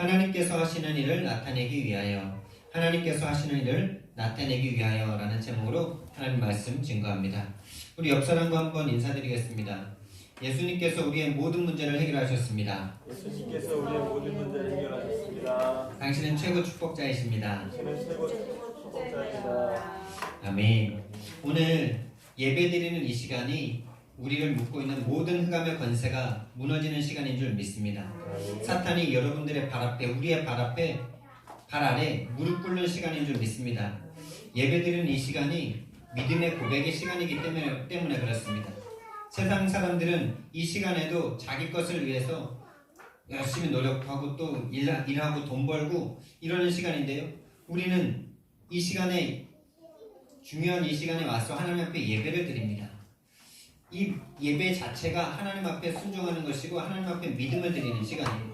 하나님께서 하시는 일을 나타내기 위하여, 하나님께서 하시는 일을 나타내기 위하여 라는 제목으로 하나님 말씀 증거합니다. 우리 옆 사람과 한번 인사드리겠습니다. 예수님께서 우리의 모든 문제를 해결하셨습니다. 예수님께서 우리의 모든 문제를 해결하셨습니다. 당신은 최고 축복자이십니다. 당신은 최고 축복자입니다. 아멘. 오늘 예배드리는 이 시간이 우리를 묶고 있는 모든 흑암의 권세가 무너지는 시간인 줄 믿습니다. 사탄이 여러분들의 발 앞에, 우리의 발 앞에, 발 아래 무릎 꿇는 시간인 줄 믿습니다. 예배드리는 이 시간이 믿음의 고백의 시간이기 때문에 그렇습니다. 세상 사람들은 이 시간에도 자기 것을 위해서 열심히 노력하고 또 일하고 돈 벌고 이러는 시간인데요. 우리는 이 시간에, 중요한 이 시간에 와서 하나님 앞에 예배를 드립니다. 이 예배 자체가 하나님 앞에 순종하는 것이고 하나님 앞에 믿음을 드리는 시간이에요.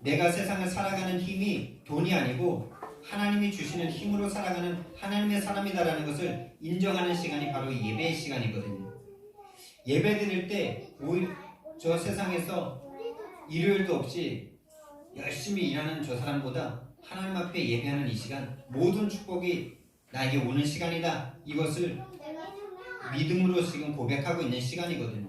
내가 세상을 살아가는 힘이 돈이 아니고 하나님이 주시는 힘으로 살아가는 하나님의 사람이다라는 것을 인정하는 시간이 바로 이 예배의 시간이거든요. 예배 드릴 때 오히려 저 세상에서 일요일도 없이 열심히 일하는 저 사람보다 하나님 앞에 예배하는 이 시간, 모든 축복이 나에게 오는 시간이다, 이것을 믿음으로 지금 고백하고 있는 시간이거든요.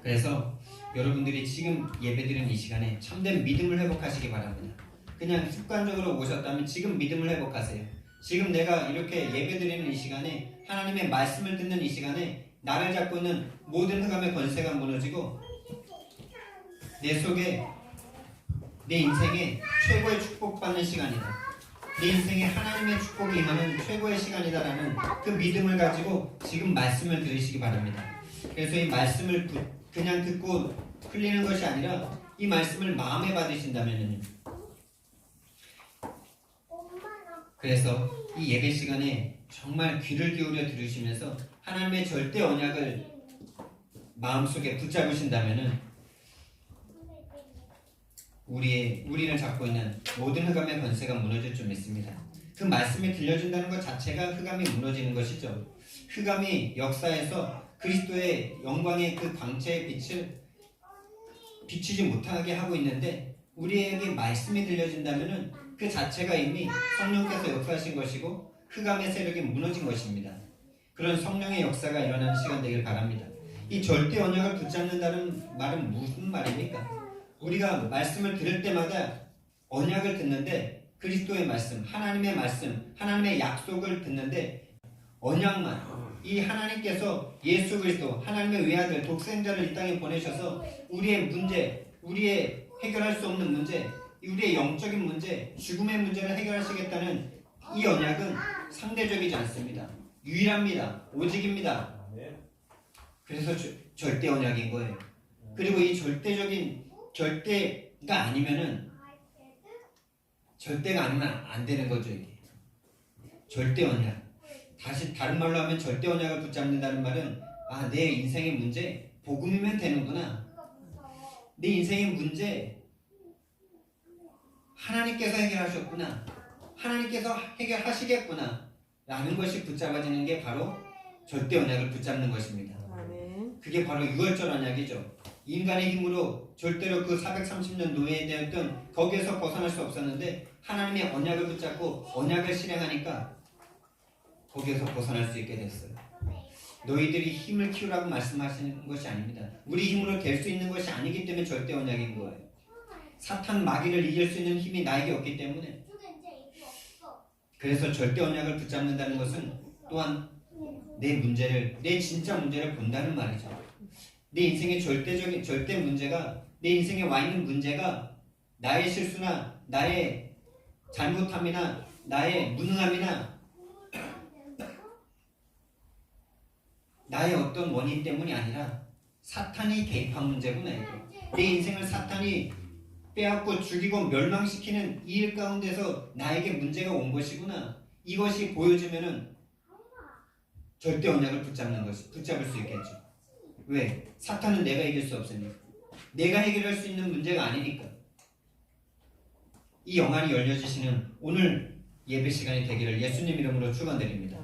그래서 여러분들이 지금 예배드리는 이 시간에 참된 믿음을 회복하시기 바랍니다. 그냥 습관적으로 오셨다면 지금 믿음을 회복하세요. 지금 내가 이렇게 예배드리는 이 시간에, 하나님의 말씀을 듣는 이 시간에 나를 잡고 있는 모든 흑암의 권세가 무너지고 내 속에, 내 인생에 최고의 축복받는 시간이다, 내 인생에 하나님의 축복이 임하는 최고의 시간이다라는 그 믿음을 가지고 지금 말씀을 들으시기 바랍니다. 그래서 이 말씀을 그냥 듣고 흘리는 것이 아니라 이 말씀을 마음에 받으신다면요, 그래서 이 예배 시간에 정말 귀를 기울여 들으시면서 하나님의 절대 언약을 마음속에 붙잡으신다면은 우리를 잡고 있는 모든 흑암의 권세가 무너질 줄 믿습니다. 그 말씀이 들려준다는 것 자체가 흑암이 무너지는 것이죠. 흑암이 역사에서 그리스도의 영광의 그 광채의 빛을 비추지 못하게 하고 있는데, 우리에게 말씀이 들려진다면은 그 자체가 이미 성령께서 역사하신 것이고 흑암의 세력이 무너진 것입니다. 그런 성령의 역사가 일어나는 시간 되길 바랍니다. 이 절대 언약을 붙잡는다는 말은 무슨 말입니까? 우리가 말씀을 들을 때마다 언약을 듣는데, 그리스도의 말씀, 하나님의 말씀, 하나님의 약속을 듣는데, 언약만, 이 하나님께서 예수 그리스도, 하나님의 외아들, 독생자를 이 땅에 보내셔서 우리의 문제, 우리의 해결할 수 없는 문제, 우리의 영적인 문제, 죽음의 문제를 해결하시겠다는 이 언약은 상대적이지 않습니다. 유일합니다. 오직입니다. 그래서 절대 언약인 거예요. 그리고 이 절대가 아니면은, 절대가 아니면 안 되는 거죠, 이게. 절대 언약. 다시 다른 말로 하면 절대 언약을 붙잡는다는 말은, 내 인생의 문제 복음이면 되는구나, 내 인생의 문제 하나님께서 해결하셨구나, 하나님께서 해결하시겠구나 라는 것이 붙잡아지는 게 바로 절대 언약을 붙잡는 것입니다. 그게 바로 유월절 언약이죠. 인간의 힘으로 절대로 그 430년 노예되었던 거기에서 벗어날 수 없었는데, 하나님의 언약을 붙잡고 언약을 실행하니까 거기에서 벗어날 수 있게 됐어요. 너희들이 힘을 키우라고 말씀하시는 것이 아닙니다. 우리 힘으로 될 수 있는 것이 아니기 때문에 절대 언약인 거예요. 사탄 마귀를 이길 수 있는 힘이 나에게 없기 때문에. 그래서 절대 언약을 붙잡는다는 것은 또한 내 문제를, 내 진짜 문제를 본다는 말이죠. 내 인생의 절대 문제가, 내 인생에 와 있는 문제가 나의 실수나 나의 잘못함이나 나의 무능함이나 나의 어떤 원인 때문이 아니라 사탄이 개입한 문제구나, 이거. 내 인생을 사탄이 빼앗고 죽이고 멸망시키는 이 일 가운데서 나에게 문제가 온 것이구나, 이것이 보여지면은 절대 언약을 붙잡을 수 있겠죠. 왜? 사탄은 내가 이길 수 없으니까. 내가 해결할 수 있는 문제가 아니니까. 이 영안이 열려지시는 오늘 예배 시간이 되기를 예수님 이름으로 축원드립니다.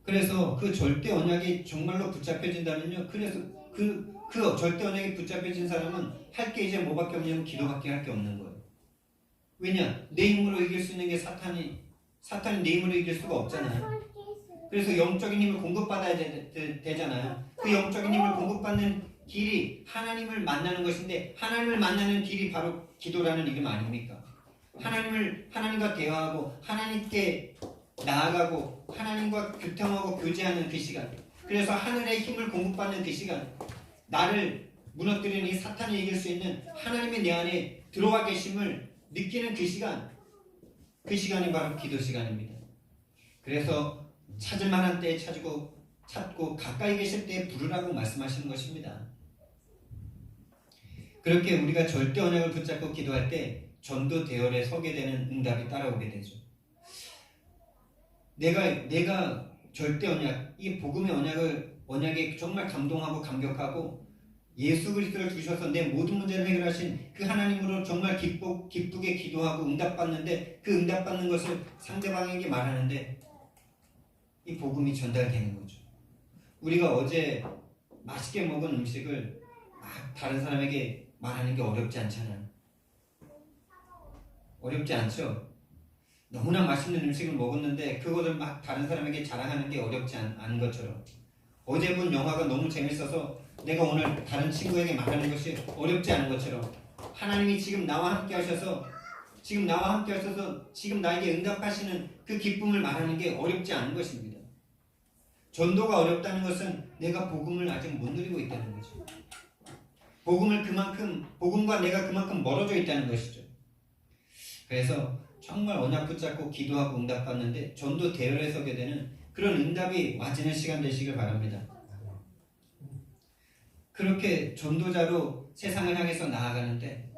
그래서 그 절대 언약이 정말로 붙잡혀진다면요, 그래서 그 그 절대 언약에 붙잡혀진 사람은 할 게 이제 뭐밖에 없냐면 기도밖에 할 게 없는 거예요. 왜냐? 내 힘으로 이길 수 있는 게 사탄이 내 힘으로 이길 수가 없잖아요. 그래서 영적인 힘을 공급받아야 되잖아요. 그 영적인 힘을 공급받는 길이 하나님을 만나는 것인데 하나님을 만나는 길이 바로 기도라는 이름 아닙니까? 하나님과 대화하고 하나님께 나아가고 하나님과 교통하고 교제하는 그 시간. 그래서 하늘의 힘을 공급받는 그 시간. 나를 무너뜨리는 이 사탄을 이길 수 있는 하나님의 내 안에 들어와 계심을 느끼는 그 시간. 그 시간이 바로 기도 시간입니다. 그래서 찾을 만한 때에 찾고 가까이 계실 때에 부르라고 말씀하시는 것입니다. 그렇게 우리가 절대 언약을 붙잡고 기도할 때 전도 대열에 서게 되는 응답이 따라오게 되죠. 내가 절대 언약, 이 복음의 언약에 정말 감동하고 감격하고 예수 그리스도를 주셔서 내 모든 문제를 해결하신 그 하나님으로 정말 기쁘게 기도하고 응답받는데 그 응답받는 것을 상대방에게 말하는데 이 복음이 전달되는 거죠. 우리가 어제 맛있게 먹은 음식을 막 다른 사람에게 말하는 게 어렵지 않잖아요. 어렵지 않죠? 너무나 맛있는 음식을 먹었는데 그것을 막 다른 사람에게 자랑하는 게 어렵지 않은 것처럼 어제 본 영화가 너무 재밌어서 내가 오늘 다른 친구에게 말하는 것이 어렵지 않은 것처럼 하나님이 지금 나와 함께 하셔서 지금 나에게 응답하시는 그 기쁨을 말하는 게 어렵지 않은 것입니다. 전도가 어렵다는 것은 내가 복음을 아직 못 누리고 있다는 거죠. 복음과 내가 그만큼 멀어져 있다는 것이죠. 그래서 정말 언약 붙잡고 기도하고 응답받는데 전도 대열에 서게 되는 그런 응답이 와지는 시간 되시길 바랍니다. 그렇게 전도자로 세상을 향해서 나아가는데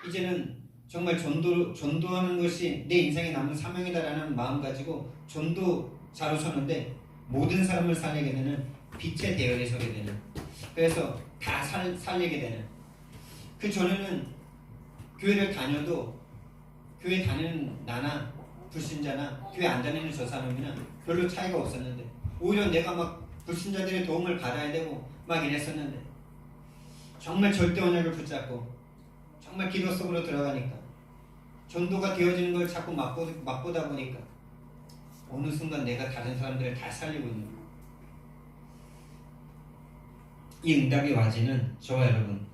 이제는 정말 전도하는 것이 내 인생에 남은 사명이다라는 마음 가지고 전도자로 서는데 모든 사람을 살리게 되는 빛의 대열에 서게 되는 그래서 다 살리게 되는 그 전에는 교회를 다녀도 교회 다니는 나나 불신자나 교회 안 다니는 저 사람이나 별로 차이가 없었는데 오히려 내가 막 불신자들의 도움을 받아야 되고 막 이랬었는데 정말 절대 언약을 붙잡고 정말 기도 속으로 들어가니까 전도가 되어지는 걸 자꾸 맛보다 보니까 어느 순간 내가 다른 사람들을 다 살리고 있는 거예요. 이 응답이 와지는 저와 여러분.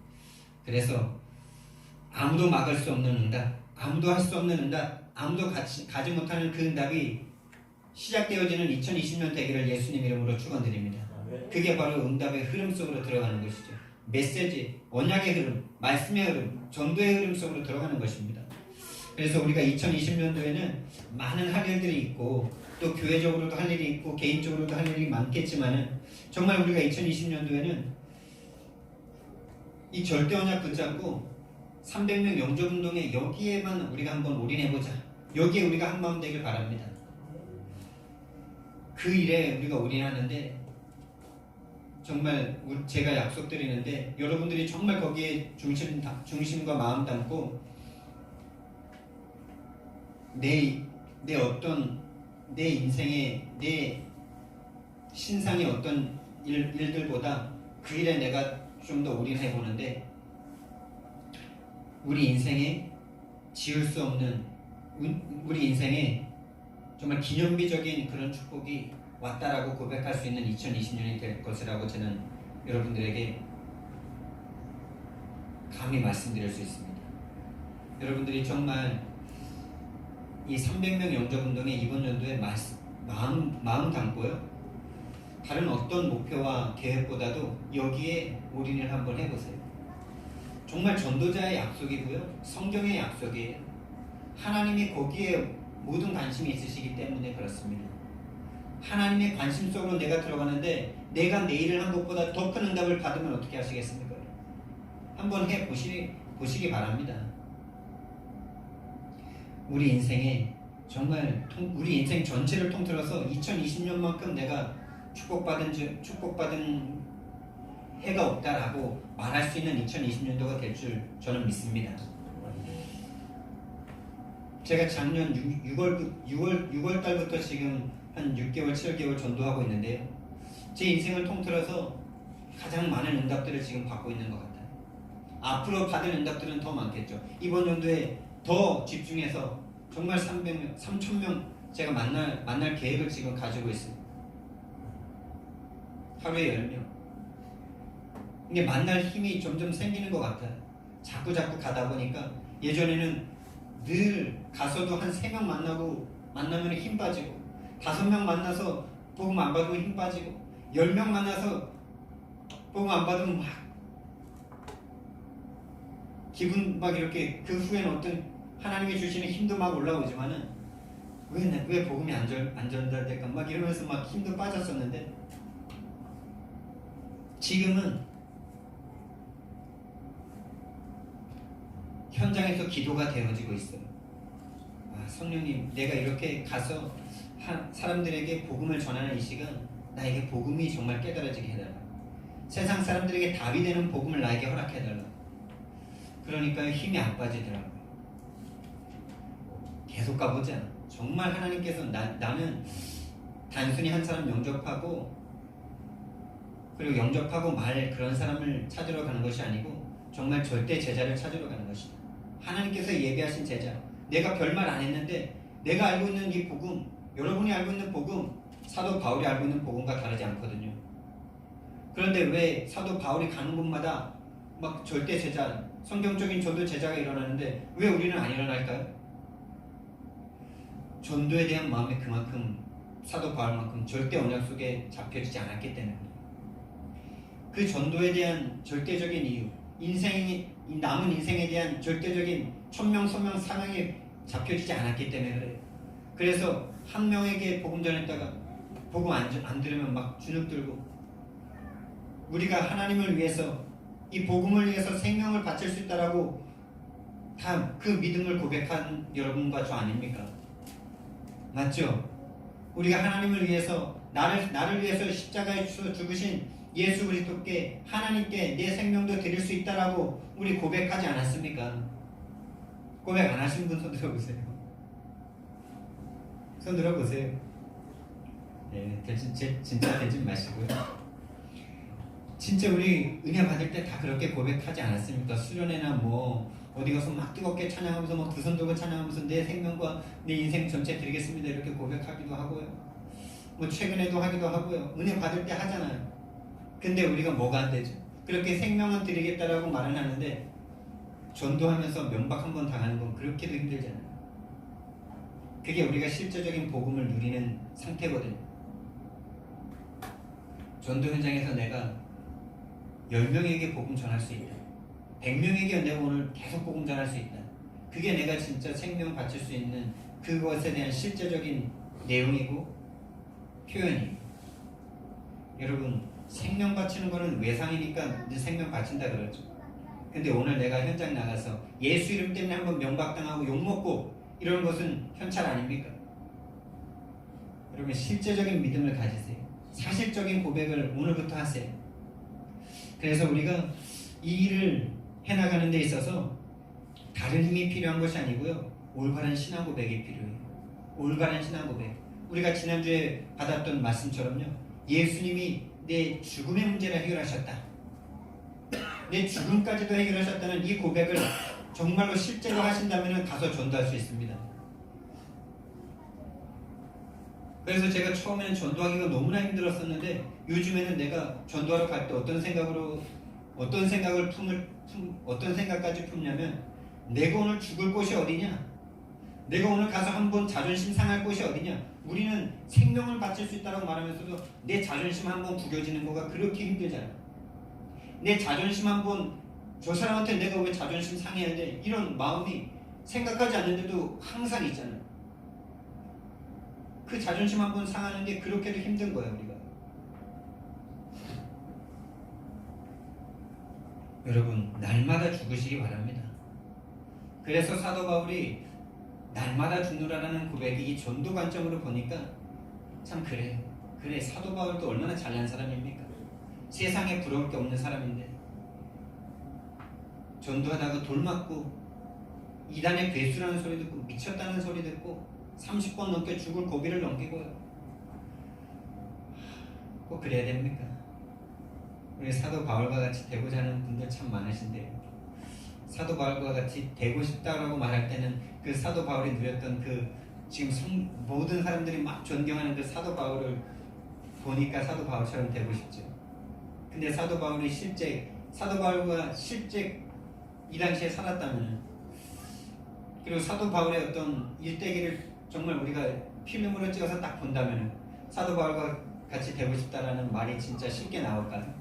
그래서 아무도 막을 수 없는 응답, 아무도 할 수 없는 응답, 아무도 가지 못하는 그 응답이 시작되어지는 2020년 되기를 예수님 이름으로 축원드립니다. 그게 바로 응답의 흐름 속으로 들어가는 것이죠. 메시지, 언약의 흐름, 말씀의 흐름, 전도의 흐름 속으로 들어가는 것입니다. 그래서 우리가 2020년도에는 많은 할 일들이 있고 또 교회적으로도 할 일이 있고 개인적으로도 할 일이 많겠지만은 정말 우리가 2020년도에는 이 절대 언약 붙잡고 300명 영접운동에 여기에만 우리가 한번 올인해보자. 여기에 우리가 한마음 되길 바랍니다. 그 일에 우리가 올인하는데 정말 제가 약속드리는데 여러분들이 정말 거기에 중심과 마음 담고 내 인생의 내 신상의 어떤 일들보다 그 일에 내가 좀 더 올인해 보는데 우리 인생에 지울 수 없는 우리 인생에 정말 기념비적인 그런 축복이 왔다라고 고백할 수 있는 2020년이 될 것이라고 저는 여러분들에게 감히 말씀드릴 수 있습니다. 여러분들이 정말 이 300명 영접운동에 이번 연도에 마음 담고요. 다른 어떤 목표와 계획보다도 여기에 올인을 한번 해보세요. 정말 전도자의 약속이고요. 성경의 약속이에요. 하나님이 거기에 모든 관심이 있으시기 때문에 그렇습니다. 하나님의 관심 속으로 내가 들어가는데 내가 내일을 한 것보다 더 큰 응답을 받으면 어떻게 하시겠습니까? 한번 보시기 바랍니다. 우리 인생에 정말 우리 인생 전체를 통틀어서 2020년만큼 내가 축복받은 해가 없다라고 말할 수 있는 2020년도가 될 줄 저는 믿습니다. 제가 작년 6월 달부터 지금 한 6개월, 7개월 전도하고 있는데요. 제 인생을 통틀어서 가장 많은 응답들을 지금 받고 있는 것 같아요. 앞으로 받을 응답들은 더 많겠죠. 이번 연도에 더 집중해서 정말 300명, 3,000명 제가 만날 계획을 지금 가지고 있어요. 하루에 10명. 이게 만날 힘이 점점 생기는 것 같아요. 자꾸 가다 보니까 예전에는 늘 가서도 한 3명 만나면 힘 빠지고 5명 만나서 복음 안 받으면 힘 빠지고 10명 만나서 복음 안 받으면 막 기분 막 이렇게 그 후에는 어떤 하나님이 주시는 힘도 막 올라오지만은 왜 복음이 안 전달될까 막 이러면서 막 힘도 빠졌었는데 지금은 현장에서 기도가 되어지고 있어요. 성령님, 내가 이렇게 가서 사람들에게 복음을 전하는 이 시간 나에게 복음이 정말 깨달아지게 해달라. 세상 사람들에게 답이 되는 복음을 나에게 허락해달라. 그러니까 힘이 안 빠지더라고요. 계속 가보자. 정말 하나님께서 나는 단순히 한 사람 영접하고 그리고 영접하고 말 그런 사람을 찾으러 가는 것이 아니고 정말 절대 제자를 찾으러 가는 것이다. 하나님께서 예비하신 제자. 내가 별말 안 했는데 내가 알고 있는 이 복음, 여러분이 알고 있는 복음, 사도 바울이 알고 있는 복음과 다르지 않거든요. 그런데 왜 사도 바울이 가는 곳마다 막 절대 제자, 성경적인 전도 제자가 일어나는데 왜 우리는 안 일어날까요? 전도에 대한 마음이 그만큼 사도 바울만큼 절대 언약 속에 잡혀지지 않았기 때문에 그 전도에 대한 절대적인 이유, 남은 인생에 대한 절대적인 천명, 서명, 사명이 잡혀지지 않았기 때문에 그래요. 그래서 한 명에게 복음 전했다가 복음 안 들으면 막 주눅들고 우리가 하나님을 위해서 이 복음을 위해서 생명을 바칠 수 있다라고 다 그 믿음을 고백한 여러분과 저 아닙니까? 맞죠? 우리가 하나님을 위해서 나를 위해서 십자가에 죽으신 예수 그리스도께 하나님께 내 생명도 드릴 수 있다라고 우리 고백하지 않았습니까? 고백 안 하신 분 손 들어보세요. 손 들어보세요. 네, 진짜 되지 마시고요. 진짜 우리 은혜 받을 때 다 그렇게 고백하지 않았습니까? 수련회나 뭐 어디 가서 막 뜨겁게 찬양하면서 막 두 손 들고 찬양하면서 내 생명과 내 인생 전체 드리겠습니다 이렇게 고백하기도 하고요. 뭐 최근에도 하기도 하고요. 은혜 받을 때 하잖아요. 근데 우리가 뭐가 안 되죠? 그렇게 생명은 드리겠다라고 말은 하는데 전도하면서 면박 한 번 당하는 건 그렇게도 힘들잖아요. 그게 우리가 실제적인 복음을 누리는 상태거든요. 전도 현장에서 내가 10명에게 복음 전할 수 있다. 100명에게 내가 오늘 계속 복음 전할 수 있다. 그게 내가 진짜 생명 바칠 수 있는 그것에 대한 실제적인 내용이고 표현이에요. 여러분 생명 바치는 거는 외상이니까 늘 생명 바친다 그러죠. 근데 오늘 내가 현장 나가서 예수 이름 때문에 한번 명박당하고 욕먹고 이런 것은 현찰 아닙니까? 여러분 실제적인 믿음을 가지세요. 사실적인 고백을 오늘부터 하세요. 그래서 우리가 이 일을 해나가는 데 있어서 다른 힘이 필요한 것이 아니고요. 올바른 신앙 고백이 필요해요. 올바른 신앙 고백. 우리가 지난주에 받았던 말씀처럼요. 예수님이 내 죽음의 문제를 해결하셨다. 내 죽음까지도 해결하셨다는 이 고백을 정말로 실제로 하신다면 가서 전도할 수 있습니다. 그래서 제가 처음에는 전도하기가 너무나 힘들었었는데 요즘에는 내가 전도하러 갈 때 어떤 생각까지 품냐면 내가 오늘 죽을 곳이 어디냐? 내가 오늘 가서 한번 자존심 상할 곳이 어디냐? 우리는 생명을 바칠 수 있다고 말하면서도 내 자존심 한번 구겨지는 거가 그렇게 힘들잖아요. 내 자존심 한번 저 사람한테 내가 왜 자존심 상해야 돼? 이런 마음이 생각하지 않는데도 항상 있잖아요. 그 자존심 한번 상하는 게 그렇게도 힘든 거예요, 우리가. 여러분, 날마다 죽으시기 바랍니다. 그래서 사도 바울이 날마다 죽노라라는 고백이 이 전도 관점으로 보니까 참 그래 사도 바울도 얼마나 잘난 사람입니까? 세상에 부러울 게 없는 사람인데 전도하다가 돌 맞고 이단의 괴수라는 소리 듣고 미쳤다는 소리 듣고 30번 넘게 죽을 고비를 넘기고요. 꼭 그래야 됩니까? 우리 사도 바울과 같이 되고자 하는 분들 참 많으신데요. 사도 바울과 같이 되고 싶다라고 말할 때는 그 사도 바울이 누렸던 그 지금 모든 사람들이 막 존경하는 그 사도 바울을 보니까 사도 바울처럼 되고 싶죠. 근데 사도 바울이 사도 바울과 실제 이 당시에 살았다면, 그리고 사도 바울의 어떤 일대기를 정말 우리가 필름으로 찍어서 딱 본다면 사도 바울과 같이 되고 싶다라는 말이 진짜 쉽게 나올까요?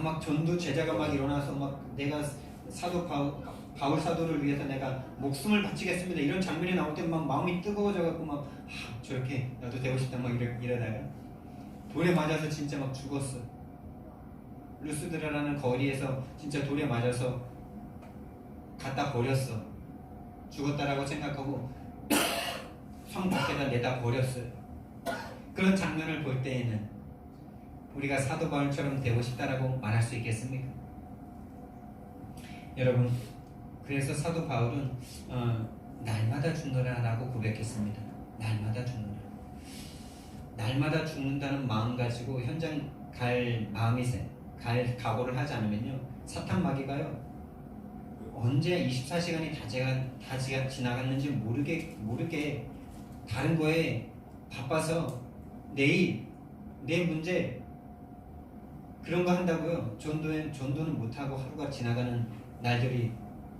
막 전도 제자가 막 일어나서 막 내가 사도 바울 사도를 위해서 내가 목숨을 바치겠습니다 이런 장면이 나올 때 막 마음이 뜨거워져 갖고 막 저렇게 나도 되고 싶다 막 이러다가 돌에 맞아서 진짜 막 죽었어. 루스드라라는 거리에서 진짜 돌에 맞아서 갖다 버렸어. 죽었다라고 생각하고 성 밖에다 내다 버렸어요. 그런 장면을 볼 때에는 우리가 사도 바울처럼 되고 싶다라고 말할 수 있겠습니까? 여러분, 그래서 사도 바울은 날마다 죽노라라고 고백했습니다. 날마다 죽노라. 날마다 죽는다는 마음 가지고 현장 갈 각오를 하지 않으면요, 사탄 마귀가요 언제 24시간이 다 지나갔는지 모르게 다른 거에 바빠서 내일 내 문제 그런 거 한다고요. 전도는 못하고 하루가 지나가는 날들이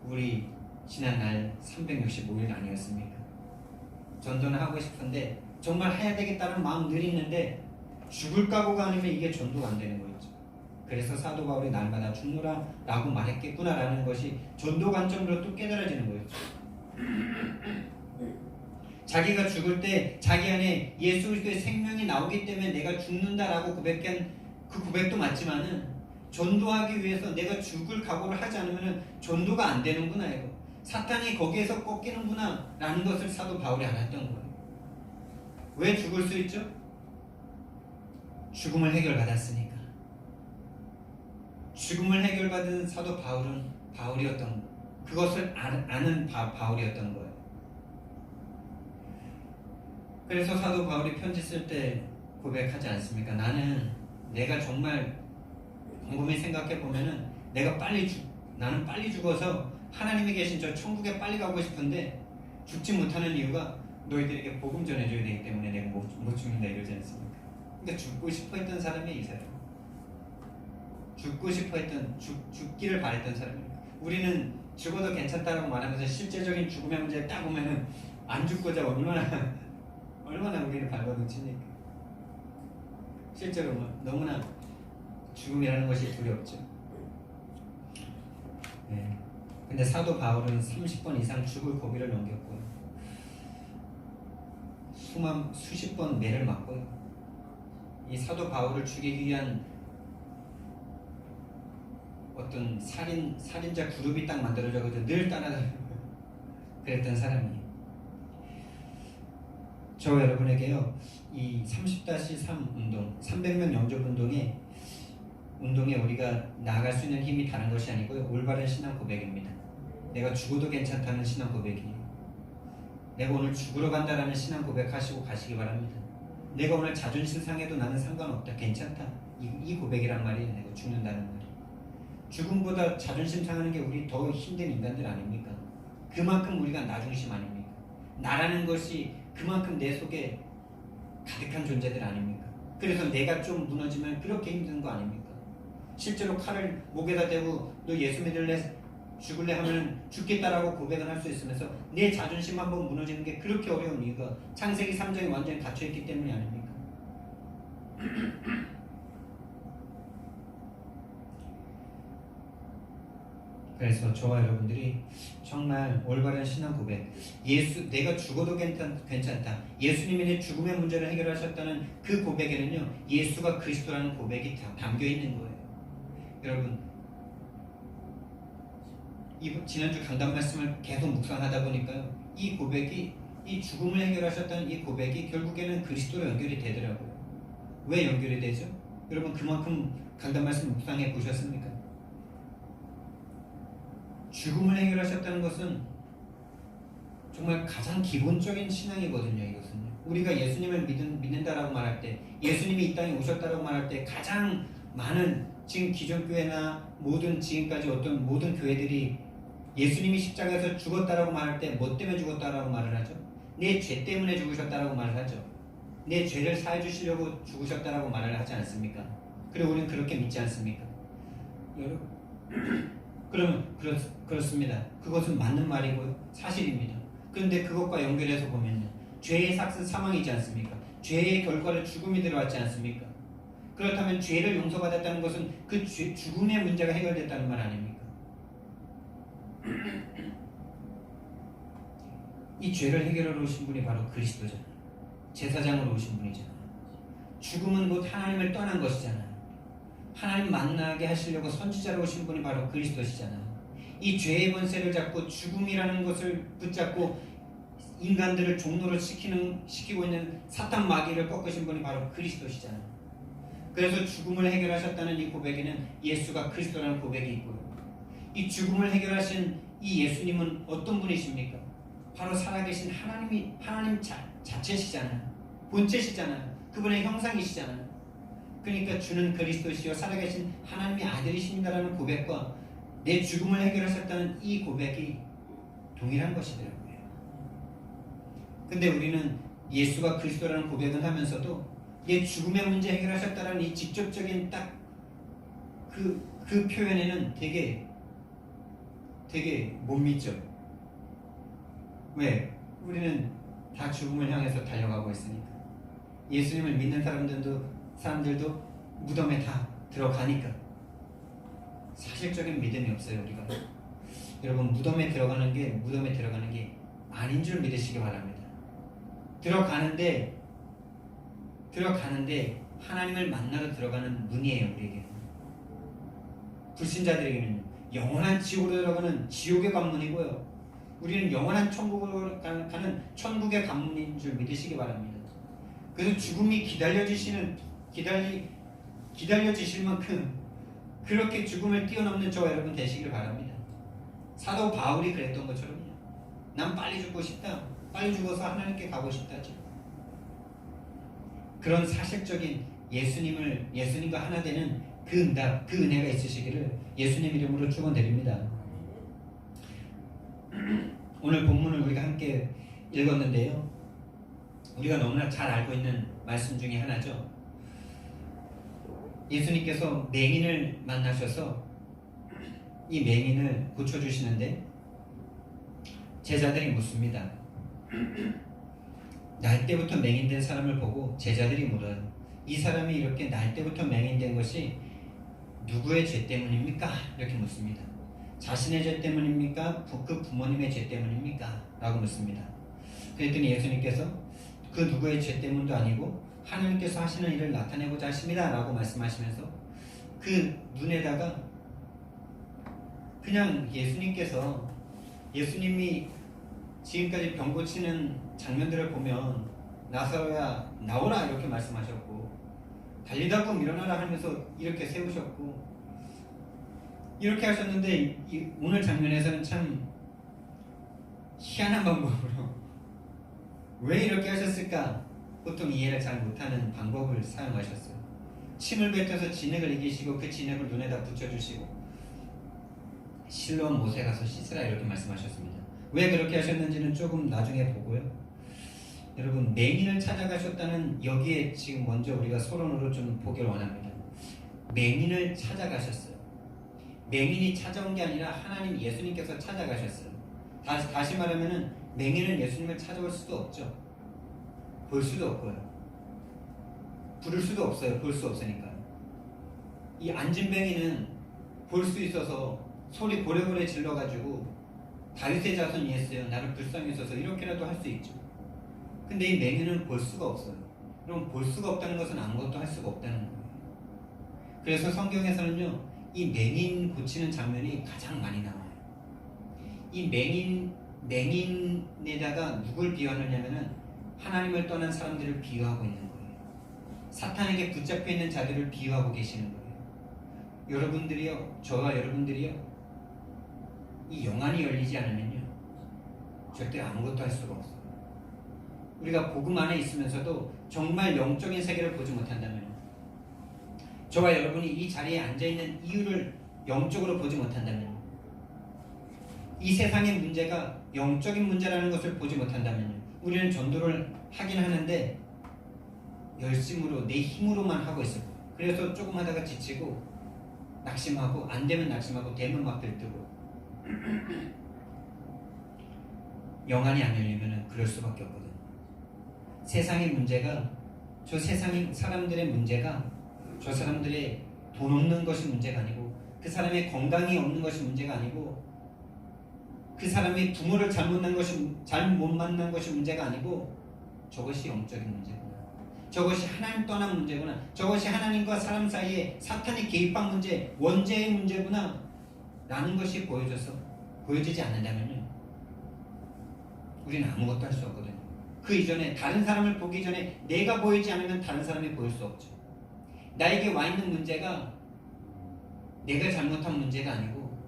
우리 지난 날 365일 아니었습니까? 전도는 하고 싶은데 정말 해야 되겠다는 마음 늘 있는데 죽을 각오가 아니면 이게 전도가 안 되는 거였죠. 그래서 사도 바울이 날마다 죽노라 라고 말했겠구나라는 것이 전도 관점으로 또 깨달아지는 거였죠. 자기가 죽을 때 자기 안에 예수 그리스도의 생명이 나오기 때문에 내가 죽는다라고 고백한 그 고백도 맞지만은 전도하기 위해서 내가 죽을 각오를 하지 않으면 전도가 안 되는구나, 이거. 사탄이 거기에서 꺾이는구나 라는 것을 사도 바울이 알았던 거예요. 왜 죽을 수 있죠? 죽음을 해결받았으니까. 죽음을 해결받은 사도 바울은 바울이었던 거예요. 그것을 아는 바울이었던 거예요. 그래서 사도 바울이 편지 쓸 때 고백하지 않습니까? 내가 정말 곰곰이 생각해 보면은 나는 빨리 죽어서 하나님이 계신 저 천국에 빨리 가고 싶은데 죽지 못하는 이유가 너희들에게 복음 전해줘야 되기 때문에 내가 못 죽는다 이러지 않습니까? 그러니까 죽고 싶어 했던 사람이 이 사람. 죽고 싶어 했던, 죽기를 바랬던 사람입니다. 우리는 죽어도 괜찮다라고 말하면서 실제적인 죽음의 문제에 딱 오면은 안 죽고자 얼마나 우리를 발버둥칩니까? 실제로 너무나 죽음이라는 것이 두렵죠. 네. 근데 사도 바울은 30번 이상 죽을 고비를 넘겼고요. 수십 번 매를 맞고요. 이 사도 바울을 죽이기 위한 어떤 살인자 그룹이 딱 만들어져서 늘 따라다니고 그랬던 사람이에요. 저 여러분에게요, 이 30-3 운동, 300명 영접 운동에 우리가 나아갈 수 있는 힘이 다른 것이 아니고요, 올바른 신앙 고백입니다. 내가 죽어도 괜찮다는 신앙 고백이에요. 내가 오늘 죽으러 간다라는 신앙 고백하시고 가시기 바랍니다. 내가 오늘 자존심 상해도 나는 상관없다, 괜찮다, 이 고백이란 말이에요. 내가 죽는다는 말이. 죽음보다 자존심 상하는 게 우리 더 힘든 인간들 아닙니까? 그만큼 우리가 나중심 아닙니까? 나라는 것이 그만큼 내 속에 가득한 존재들 아닙니까? 그래서 내가 좀 무너지면 그렇게 힘든 거 아닙니까? 실제로 칼을 목에다 대고 너 예수 믿을래? 죽을래? 하면 죽겠다라고 고백을 할 수 있으면서 내 자존심 한번 무너지는 게 그렇게 어려운 이유가 창세기 3장이 완전히 닫혀있기 때문이 아닙니까? 그래서 저와 여러분들이 정말 올바른 신앙 고백, 내가 죽어도 괜찮다, 예수님이 내 죽음의 문제를 해결하셨다는 그 고백에는요, 예수가 그리스도라는 고백이 담겨 있는 거예요. 여러분, 지난주 강단 말씀을 계속 묵상하다 보니까요, 이 고백이, 이 죽음을 해결하셨다는 이 고백이 결국에는 그리스도로 연결이 되더라고요. 왜 연결이 되죠? 여러분, 그만큼 강단 말씀 묵상해 보셨습니까? 죽음을 해결하셨다는 것은 정말 가장 기본적인 신앙이거든요. 이것은요, 우리가 예수님을 믿는다라고 말할 때, 예수님이 이 땅에 오셨다라고 말할 때 가장 많은 지금 기존 교회나 모든 지금까지 어떤 모든 교회들이 예수님이 십자가에서 죽었다라고 말할 때 뭐 때문에 죽었다라고 말을 하죠? 내 죄 때문에 죽으셨다라고 말을 하죠. 내 죄를 사해 주시려고 죽으셨다라고 말을 하지 않습니까? 그리고 우리는 그렇게 믿지 않습니까? 여러분, 그러면 그렇습니다. 그것은 맞는 말이고요, 사실입니다. 그런데 그것과 연결해서 보면요, 죄의 삭은 사망이지 않습니까? 죄의 결과를 죽음이 들어왔지 않습니까? 그렇다면 죄를 용서받았다는 것은 그 죽음의 문제가 해결됐다는 말 아닙니까? 이 죄를 해결하러 오신 분이 바로 그리스도잖아요. 제사장으로 오신 분이잖아요. 죽음은 곧 하나님을 떠난 것이잖아요. 하나님 만나게 하시려고 선지자로 오신 분이 바로 그리스도시잖아요. 이 죄의 권세를 잡고 죽음이라는 것을 붙잡고 인간들을 종노를 시키고 있는 사탄 마귀를 꺾으신 분이 바로 그리스도시잖아요. 그래서 죽음을 해결하셨다는 이 고백에는 예수가 그리스도라는 고백이 있고요. 이 죽음을 해결하신 이 예수님은 어떤 분이십니까? 바로 살아계신 하나님 자체시잖아요. 본체시잖아요. 그분의 형상이시잖아요. 그러니까 주는 그리스도시요 살아계신 하나님의 아들이십니다라는 고백과 내 죽음을 해결하셨다는 이 고백이 동일한 것이더라고요. 근데 우리는 예수가 그리스도라는 고백을 하면서도 내 죽음의 문제 해결하셨다는 이 직접적인 딱 그 표현에는 되게 못 믿죠. 왜? 우리는 다 죽음을 향해서 달려가고 있으니까. 예수님을 믿는 사람들도 무덤에 다 들어가니까. 사실적인 믿음이 없어요, 우리가. 여러분, 무덤에 들어가는 게 아닌 줄 믿으시기 바랍니다. 들어가는데 하나님을 만나러 들어가는 문이에요, 우리에게. 불신자들에게는 영원한 지옥으로 들어가는 지옥의 관문이고요. 우리는 영원한 천국으로 가는 천국의 관문인 줄 믿으시기 바랍니다. 그래서 죽음이 기다려지실 만큼 그렇게 죽음을 뛰어넘는 저와 여러분 되시기를 바랍니다. 사도 바울이 그랬던 것처럼요. 난 빨리 죽고 싶다. 빨리 죽어서 하나님께 가고 싶다죠. 그런 사실적인 예수님과 하나 되는 그 응답, 그 은혜가 있으시기를 예수님 이름으로 축원드립니다. 오늘 본문을 우리가 함께 읽었는데요. 우리가 너무나 잘 알고 있는 말씀 중에 하나죠. 예수님께서 맹인을 만나셔서 이 맹인을 고쳐주시는데 제자들이 묻습니다. 날 때부터 맹인된 사람을 보고 제자들이 물어요. 이 사람이 이렇게 날 때부터 맹인된 것이 누구의 죄 때문입니까? 이렇게 묻습니다. 자신의 죄 때문입니까? 그 부모님의 죄 때문입니까? 라고 묻습니다. 그랬더니 예수님께서 그 누구의 죄 때문도 아니고 하나님께서 하시는 일을 나타내고자 하십니다 라고 말씀하시면서 그 눈에다가 그냥 예수님이 지금까지 병 고치는 장면들을 보면 나사로야 나오라 이렇게 말씀하셨고 달리다 꿈 일어나라 하면서 이렇게 세우셨고 이렇게 하셨는데 오늘 장면에서는 참 희한한 방법으로 왜 이렇게 하셨을까? 보통 이해를 잘 못하는 방법을 사용하셨어요. 침을 뱉어서 진액을 이기시고 그 진액을 눈에다 붙여주시고 실로암 못에 가서 씻으라 이렇게 말씀하셨습니다. 왜 그렇게 하셨는지는 조금 나중에 보고요. 여러분, 맹인을 찾아가셨다는 여기에 지금 먼저 우리가 서론으로 좀 보기를 원합니다. 맹인을 찾아가셨어요. 맹인이 찾아온 게 아니라 하나님 예수님께서 찾아가셨어요. 다시 말하면은 맹인은 예수님을 찾아올 수도 없죠. 볼 수도 없고요. 부를 수도 없어요. 볼 수 없으니까. 이 안진뱅이는 볼 수 있어서 소리 고래고래 질러가지고 다윗의 자손 예수여 나를 불쌍히 여소서 이렇게라도 할 수 있죠. 근데 이 맹인은 볼 수가 없어요. 그럼 볼 수가 없다는 것은 아무것도 할 수가 없다는 거예요. 그래서 성경에서는요, 이 맹인 고치는 장면이 가장 많이 나와요. 이 맹인에다가 누굴 비유하느냐면은 하나님을 떠난 사람들을 비유하고 있는 거예요. 사탄에게 붙잡혀 있는 자들을 비유하고 계시는 거예요. 여러분들이요, 저와 여러분들이요, 이 영안이 열리지 않으면요, 절대 아무것도 할 수가 없어요. 우리가 복음 안에 있으면서도 정말 영적인 세계를 보지 못한다면 저와 여러분이 이 자리에 앉아있는 이유를 영적으로 보지 못한다면, 이 세상의 문제가 영적인 문제라는 것을 보지 못한다면, 우리는 전도를 하긴 하는데 열심으로 내 힘으로만 하고 있을 거예요. 그래서 조금 하다가 지치고 낙심하고, 안 되면 낙심하고, 되면 막 들뜨고. 영안이 안 열리면 그럴 수밖에 없거든요. 세상의 문제가, 저 세상의 사람들의 문제가 저 사람들의 돈 없는 것이 문제가 아니고, 그 사람의 건강이 없는 것이 문제가 아니고, 그 사람이 부모를 잘못 만난 것이 문제가 아니고, 저것이 영적인 문제구나. 저것이 하나님 떠난 문제구나. 저것이 하나님과 사람 사이에 사탄이 개입한 문제, 원죄의 문제구나 라는 것이 보여지지 않는다면요, 우리는 아무것도 할 수 없거든요. 그 이전에 다른 사람을 보기 전에 내가 보이지 않으면 다른 사람이 보일 수 없죠. 나에게 와 있는 문제가 내가 잘못한 문제가 아니고,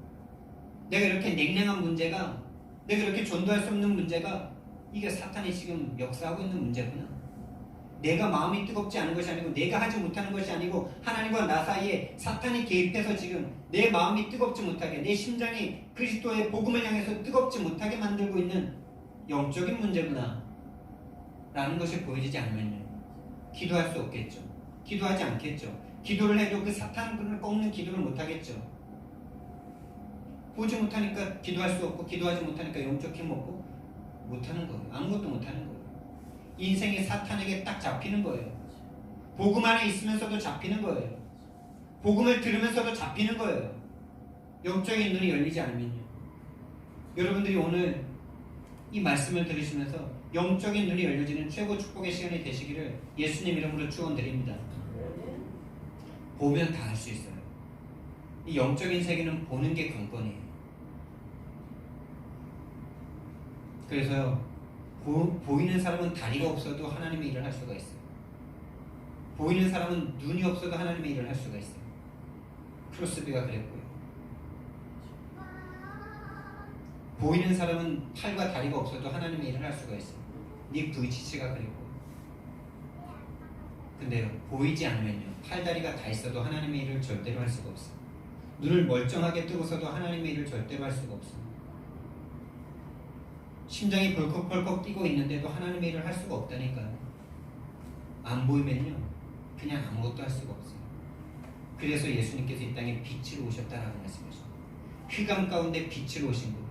내가 이렇게 냉랭한 문제가, 내가 이렇게 전도할 수 없는 문제가, 이게 사탄이 지금 역사하고 있는 문제구나. 내가 마음이 뜨겁지 않은 것이 아니고, 내가 하지 못하는 것이 아니고, 하나님과 나 사이에 사탄이 개입해서 지금 내 마음이 뜨겁지 못하게, 내 심장이 그리스도의 복음을 향해서 뜨겁지 못하게 만들고 있는 영적인 문제구나 라는 것이 보여지지 않으면요, 기도할 수 없겠죠. 기도하지 않겠죠. 기도를 해도 그 사탄을 꺾는 기도를 못하겠죠. 보지 못하니까 기도할 수 없고, 기도하지 못하니까 영적 힘 없고, 못하는 거예요. 아무것도 못하는 거예요. 인생이 사탄에게 딱 잡히는 거예요. 복음 안에 있으면서도 잡히는 거예요. 복음을 들으면서도 잡히는 거예요. 영적인 눈이 열리지 않으면요. 여러분들이 오늘 이 말씀을 들으시면서 영적인 눈이 열려지는 최고 축복의 시간이 되시기를 예수님 이름으로 축원드립니다. 보면 다 알 수 있어요. 이 영적인 세계는 보는 게 관건이에요. 그래서 보이는 사람은 다리가 없어도 하나님의 일을 할 수가 있어요. 보이는 사람은 눈이 없어도 하나님의 일을 할 수가 있어요. 크로스비가 그랬고요. 보이는 사람은 팔과 다리가 없어도 하나님의 일을 할 수가 있어요. 닉 부이치치가 그랬고. 근데 보이지 않으면요, 팔다리가 다 있어도 하나님의 일을 절대로 할 수가 없어요. 눈을 멀쩡하게 뜨고서도 하나님의 일을 절대로 할 수가 없어요. 심장이 벌컥벌컥 뛰고 있는데도 하나님의 일을 할 수가 없다니까요. 안 보이면요, 그냥 아무것도 할 수가 없어요. 그래서 예수님께서 이 땅에 빛으로 오셨다라는 말씀이죠. 흑암 가운데 빛으로 오신 분,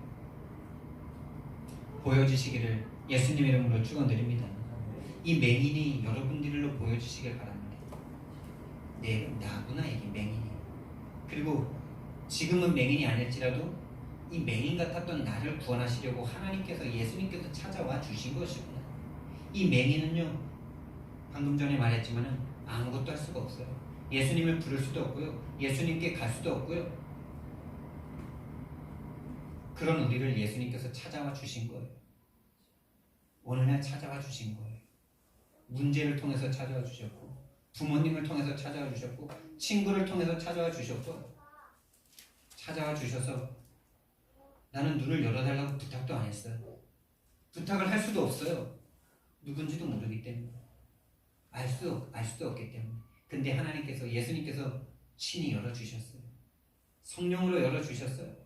보여주시기를 예수님 이름으로 축원드립니다. 이 맹인이 여러분들로 보여주시길 바랍니다. 나구나, 이게 맹인이. 그리고 지금은 맹인이 아닐지라도 이 맹인 같았던 나를 구원하시려고 하나님께서, 예수님께서 찾아와 주신 것이구나. 이 맹인은요, 방금 전에 말했지만은 아무것도 할 수가 없어요. 예수님을 부를 수도 없고요, 예수님께 갈 수도 없고요. 그런 우리를 예수님께서 찾아와 주신 거예요. 어느 날 찾아와 주신 거예요. 문제를 통해서 찾아와 주셨고, 부모님을 통해서 찾아와 주셨고, 친구를 통해서 찾아와 주셨고, 찾아와 주셔서 나는 눈을 열어달라고 부탁도 안 했어요. 부탁을 할 수도 없어요. 누군지도 모르기 때문에. 알 수도 없기 때문에. 근데 하나님께서, 예수님께서 친히 열어주셨어요. 성령으로 열어주셨어요.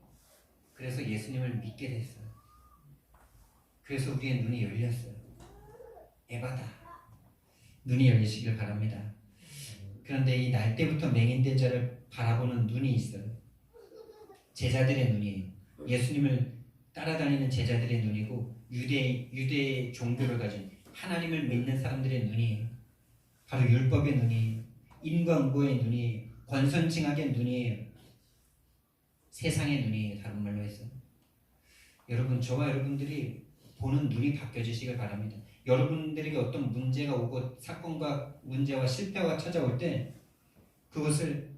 그래서 예수님을 믿게 됐어요. 그래서 우리의 눈이 열렸어요. 에바다. 눈이 열리시길 바랍니다. 그런데 이 날 때부터 맹인된 자를 바라보는 눈이 있어요. 제자들의 눈이에요. 예수님을 따라다니는 제자들의 눈이고, 유대의 종교를 가진 하나님을 믿는 사람들의 눈이에요. 바로 율법의 눈이에요. 인과응보의 눈이에요. 권선징악의 눈이에요. 세상의 눈이에요. 다른 말로 해서. 여러분, 저와 여러분들이 보는 눈이 바뀌어지시길 바랍니다. 여러분들에게 어떤 문제가 오고 사건과 문제와 실패가 찾아올 때 그것을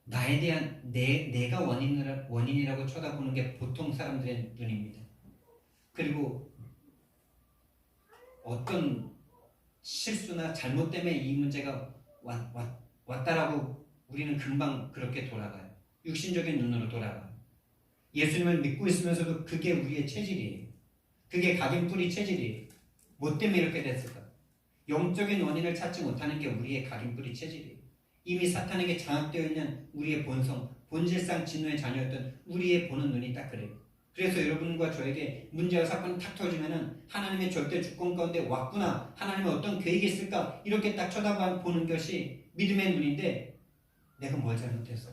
나에 대한 내가 원인이라고 쳐다보는 게 보통 사람들의 눈입니다. 그리고 어떤 실수나 잘못 때문에 이 문제가 왔다라고 우리는 금방 그렇게 돌아가요. 육신적인 눈으로 돌아가요. 예수님을 믿고 있으면서도 그게 우리의 체질이에요. 그게 각인뿌리 체질이에요. 뭐 때문에 이렇게 됐을까? 영적인 원인을 찾지 못하는 게 우리의 각인뿌리 체질이에요. 이미 사탄에게 장악되어 있는 우리의 본성, 본질상 진노의 자녀였던 우리의 보는 눈이 딱 그래요. 그래서 여러분과 저에게 문제와 사건이 탁 터지면은 하나님의 절대 주권 가운데 왔구나, 하나님의 어떤 계획이 있을까, 이렇게 딱 쳐다보는 것이 믿음의 눈인데, 내가 뭘 잘못했어?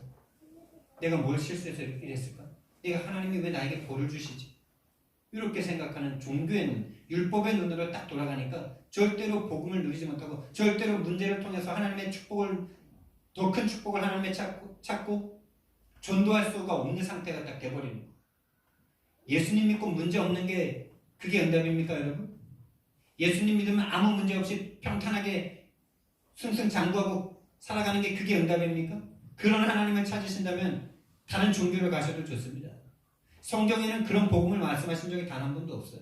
내가 뭘 실수해서 이랬을까? 내가 하나님이 왜 나에게 벌을 주시지? 이렇게 생각하는 종교의 눈, 율법의 눈으로 딱 돌아가니까 절대로 복음을 누리지 못하고 절대로 문제를 통해서 하나님의 축복을, 더 큰 축복을 하나님의 찾고 전도할 수가 없는 상태가 딱 돼버리는 거예요. 예수님 믿고 문제 없는 게 그게 응답입니까, 여러분? 예수님 믿으면 아무 문제 없이 평탄하게 승승장구하고 살아가는 게 그게 응답입니까? 그런 하나님을 찾으신다면 다른 종교를 가셔도 좋습니다. 성경에는 그런 복음을 말씀하신 적이 단 한 번도 없어요.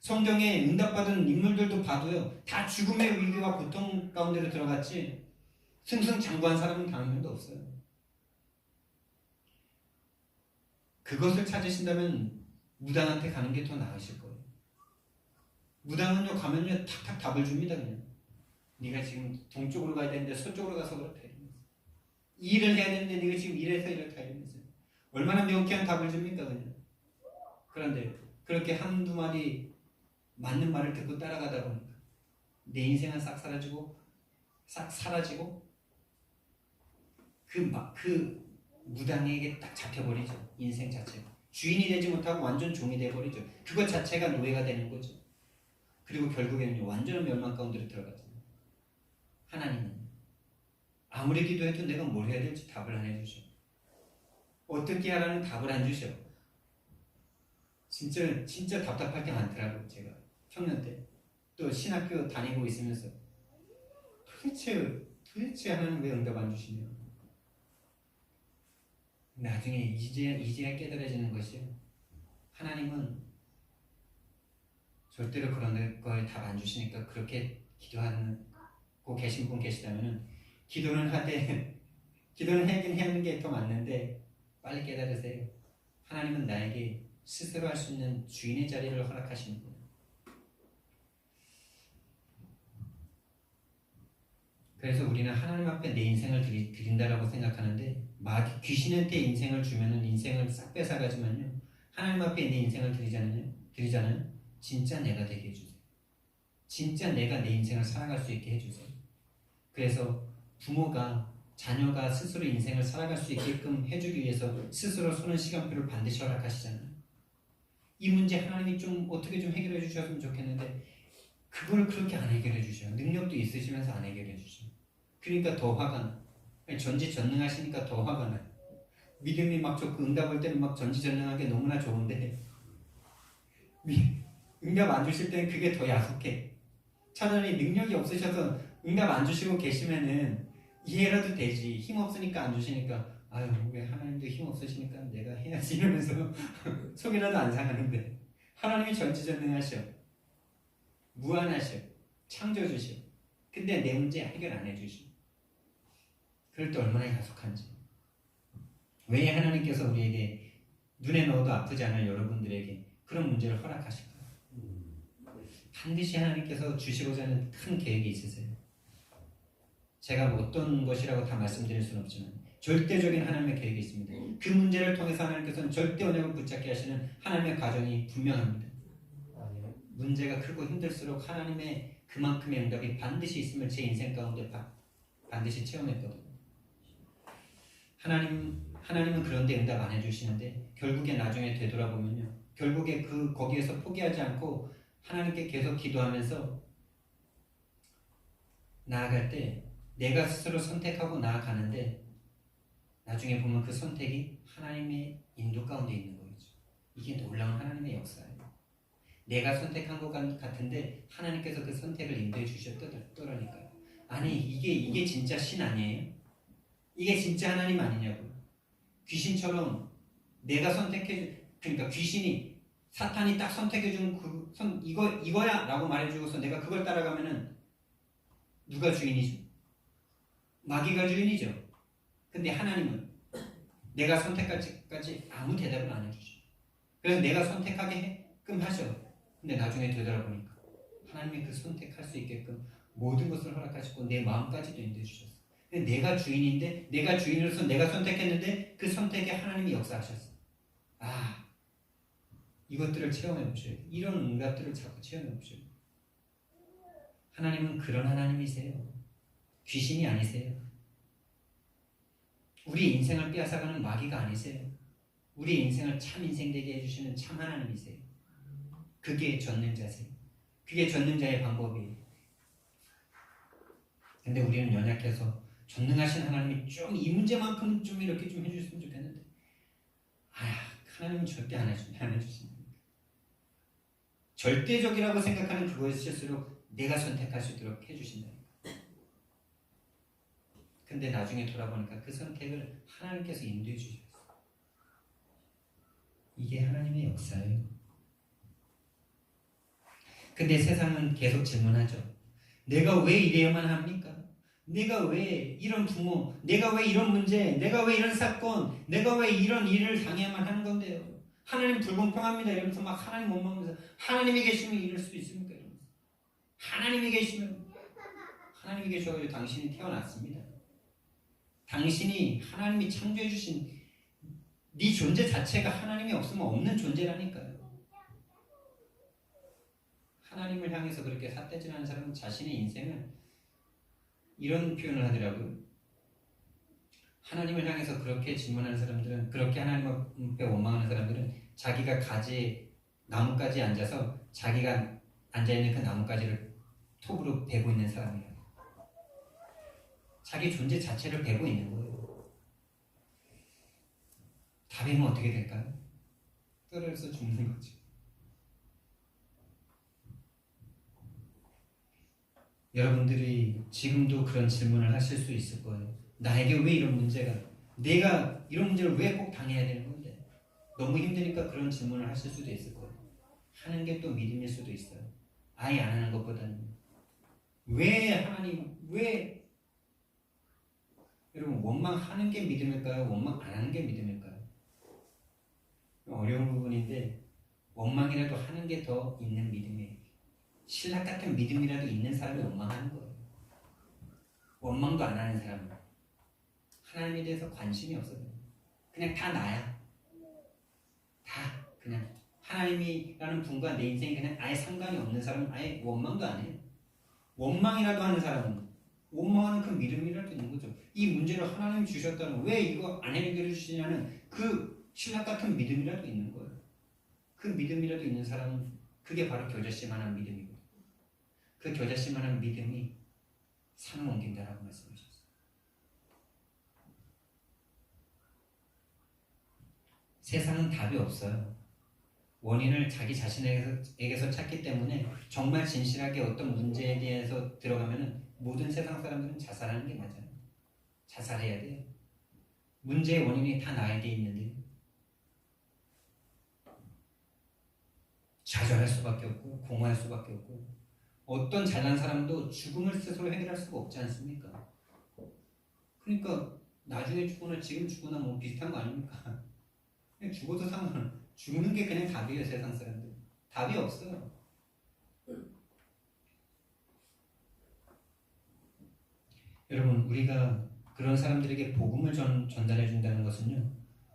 성경에 응답받은 인물들도 봐도요, 다 죽음의 위기와 고통 가운데로 들어갔지 승승장구한 사람은 단 한 명도 없어요. 그것을 찾으신다면 무당한테 가는 게 더 나으실 거예요. 무당은요, 가면요 탁탁 답을 줍니다. 그냥 네가 지금 동쪽으로 가야 되는데 서쪽으로 가서 그렇다 이러면서, 이 일을 해야 되는데 네가 지금 이래서 이렇다 이러면서 얼마나 명쾌한 답을 줍니까 그냥. 그런데 그렇게 한두 마디 맞는 말을 듣고 따라가다 보니까 내 인생은 싹 사라지고 그 무당에게 딱 잡혀버리죠. 인생 자체가 주인이 되지 못하고 완전 종이 돼버리죠. 그것 자체가 노예가 되는 거죠. 그리고 결국에는 완전한 멸망 가운데로 들어가잖아요. 하나님은 아무리 기도해도 내가 뭘 해야 될지 답을 안 해주셔. 어떻게 하라는 답을 안 주셔. 진짜 답답할 게 많더라고요. 제가 청년 때 또 신학교 다니고 있으면서 도대체 하나님 왜 응답 안 주시냐. 나중에 이제야 깨달아지는 것이요, 하나님은 절대로 그런 걸 답 안 주시니까 그렇게 기도하고 계신 분 계시다면 기도는 하긴 하는 게 더 맞는데 빨리 깨달으세요. 하나님은 나에게 스스로 할 수 있는 주인의 자리를 허락하시는 거예요. 그래서 우리는 하나님 앞에 내 인생을 드린다라고 생각하는데 귀신한테 인생을 주면은 인생을 싹 뺏어가지만요, 하나님 앞에 내 인생을 드리잖아요. 진짜 내가 되게 해주세요. 진짜 내가 내 인생을 살아갈 수 있게 해주세요. 그래서 부모가 자녀가 스스로 인생을 살아갈 수 있게끔 해주기 위해서 스스로 서는 시간표를 반드시 허락하시잖아요. 이 문제 하나님이 좀 어떻게 좀 해결해 주셨으면 좋겠는데 그걸 그렇게 안 해결해 주셔요. 능력도 있으시면서 안 해결해 주셔요. 그러니까 더 화가 나. 전지전능하시니까 더 화가 나요. 믿음이 막 좋고 응답 올 때는 막 전지전능하게 너무나 좋은데 응답 안 주실 때는 그게 더 야속해. 차라리 능력이 없으셔서 응답 안 주시고 계시면은 이해라도 되지. 힘 없으니까 안 주시니까 아유 왜 하나님도 힘 없으시니까 내가 해야지 이러면서 속이라도 안 상하는데, 하나님이 전지전능하셔, 무한하셔, 창조주셔. 근데 내 문제 해결 안 해주셔. 그럴 때 얼마나 야속한지. 왜 하나님께서 우리에게 눈에 넣어도 아프지 않을 여러분들에게 그런 문제를 허락하실까요? 반드시 하나님께서 주시고자 하는 큰 계획이 있으세요. 제가 뭐 어떤 것이라고 다 말씀드릴 수는 없지만 절대적인 하나님의 계획이 있습니다. 그 문제를 통해서 하나님께서는 절대 언약을 붙잡게 하시는 하나님의 과정이 분명합니다. 문제가 크고 힘들수록 하나님의 그만큼의 응답이 반드시 있음을 제 인생 가운데 반드시 체험했거든요. 하나님은 그런데 응답 안 해주시는데 결국에 나중에 되돌아보면요, 결국에 거기에서 포기하지 않고 하나님께 계속 기도하면서 나아갈 때 내가 스스로 선택하고 나아가는데 나중에 보면 그 선택이 하나님의 인도 가운데 있는 거죠. 이게 놀라운 하나님의 역사예요. 내가 선택한 것 같은데 하나님께서 그 선택을 인도해 주셨더라니까요. 아니 이게 진짜 신 아니에요? 이게 진짜 하나님 아니냐고요. 귀신처럼 내가 그러니까 귀신이 사탄이 딱 선택해준 이거야 라고 말해주고서 내가 그걸 따라가면은 누가 주인이죠? 마귀가 주인이죠. 근데 하나님은 내가 선택까지 아무 대답을 안 해주죠. 그래서 내가 선택하게끔 하셔. 근데 나중에 되돌아보니까 하나님이 그 선택할 수 있게끔 모든 것을 허락하시고 내 마음까지도 인도해 주셨어요. 근데 내가 주인인데, 내가 주인으로서 내가 선택했는데 그 선택에 하나님이 역사하셨어. 아, 이것들을 체험해 보셔야 돼. 이런 응답들을 자꾸 체험해 보셔야 돼. 하나님은 그런 하나님이세요. 귀신이 아니세요. 우리 인생을 빼앗아가는 마귀가 아니세요. 우리 인생을 참 인생 되게 해주시는 참 하나님이세요. 그게 전능자세요. 그게 전능자의 방법이에요. 근데 우리는 연약해서 전능하신 하나님이 좀 이 문제만큼은 좀 이렇게 좀 해주셨으면 좋겠는데, 하나님은 절대 안 해주십니다. 절대적이라고 생각하는 그것일수록 내가 선택할 수 있도록 해주신다. 근데 나중에 돌아보니까 그 선택을 하나님께서 인도해 주셨어요. 이게 하나님의 역사예요. 근데 세상은 계속 질문하죠. 내가 왜 이래야만 합니까? 내가 왜 이런 부모, 내가 왜 이런 문제, 내가 왜 이런 사건, 내가 왜 이런 일을 당해야만 하는 건데요? 하나님 불공평합니다. 이러면서 막 하나님 못 먹으면서 하나님이 계시면 이럴 수 있습니까? 이러면서 하나님이 계시면, 하나님이 계셔가지고 당신이 태어났습니다. 당신이 하나님이 창조해 주신 네 존재 자체가 하나님이 없으면 없는 존재라니까요. 하나님을 향해서 그렇게 삿대질하는 사람은 자신의 인생을 이런 표현을 하더라고요. 하나님을 향해서 그렇게 질문하는 사람들은, 그렇게 하나님 앞에 원망하는 사람들은 자기가 나뭇가지에 앉아서 자기가 앉아있는 그 나뭇가지를 톱으로 베고 있는 사람이에요. 자기 존재 자체를 베고 있는 거예요. 다 베면 어떻게 될까요? 떨어져서 죽는 거죠. 여러분들이 지금도 그런 질문을 하실 수 있을 거예요. 나에게 왜 이런 문제가, 내가 이런 문제를 왜 꼭 당해야 되는 건데? 너무 힘드니까 그런 질문을 하실 수도 있을 거예요. 하는 게 또 믿음일 수도 있어요. 아예 안 하는 것보다는. 왜 하나님, 왜? 여러분, 원망하는 게 믿음일까요? 원망 안 하는 게 믿음일까요? 어려운 부분인데 원망이라도 하는 게 더 있는 믿음이에요. 신락 같은 믿음이라도 있는 사람이 원망하는 거예요. 원망도 안 하는 사람은 하나님에 대해서 관심이 없어요. 그냥 다 나야. 다 그냥 하나님이라는 분과 내 인생이 그냥 아예 상관이 없는 사람은 아예 원망도 안 해요. 원망이라도 하는 사람은 원망하는 그 믿음이라도 있는 거죠. 이 문제를 하나님이 주셨다는, 왜 이거 안 해결해 주시냐는 그 신락 같은 믿음이라도 있는 거예요. 그 믿음이라도 있는 사람은 그게 바로 겨자씨만한 믿음이고, 그 겨자씨만한 믿음이 산을 옮긴다라고 말씀하셨어요. 세상은 답이 없어요. 원인을 자기 자신에게서 찾기 때문에 정말 진실하게 어떤 문제에 대해서 들어가면은 모든 세상 사람들은 자살하는 게 맞아요. 자살해야 돼요. 문제의 원인이 다 나에게 있는데 좌절할 수밖에 없고 공허할 수밖에 없고, 어떤 잘난 사람도 죽음을 스스로 해결할 수가 없지 않습니까? 그러니까 나중에 죽거나 지금 죽거나 뭐 비슷한 거 아닙니까? 그냥 죽어도 상관은, 죽는 게 그냥 답이에요. 세상 사람들 답이 없어요. 여러분, 우리가 그런 사람들에게 복음을 전달해 준다는 것은요,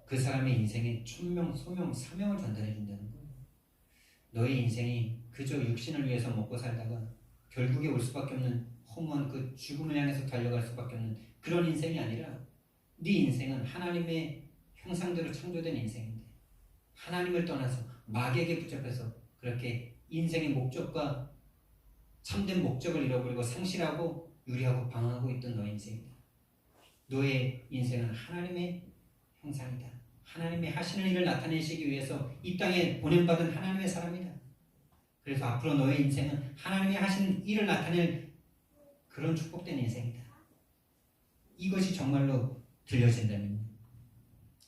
그 사람의 인생에 천명, 소명, 사명을 전달해 준다는 거예요. 너의 인생이 그저 육신을 위해서 먹고 살다가 결국에 올 수밖에 없는 허무한 그 죽음을 향해서 달려갈 수밖에 없는 그런 인생이 아니라, 네 인생은 하나님의 형상대로 창조된 인생인데 하나님을 떠나서 마귀에게 붙잡혀서 그렇게 인생의 목적과 참된 목적을 잃어버리고 상실하고 유리하고 방황하고 있던 너의 인생이다. 너의 인생은 하나님의 형상이다. 하나님의 하시는 일을 나타내시기 위해서 이 땅에 보냄받은 하나님의 사람이다. 그래서 앞으로 너의 인생은 하나님이 하신 일을 나타낼 그런 축복된 인생이다. 이것이 정말로 들려진다면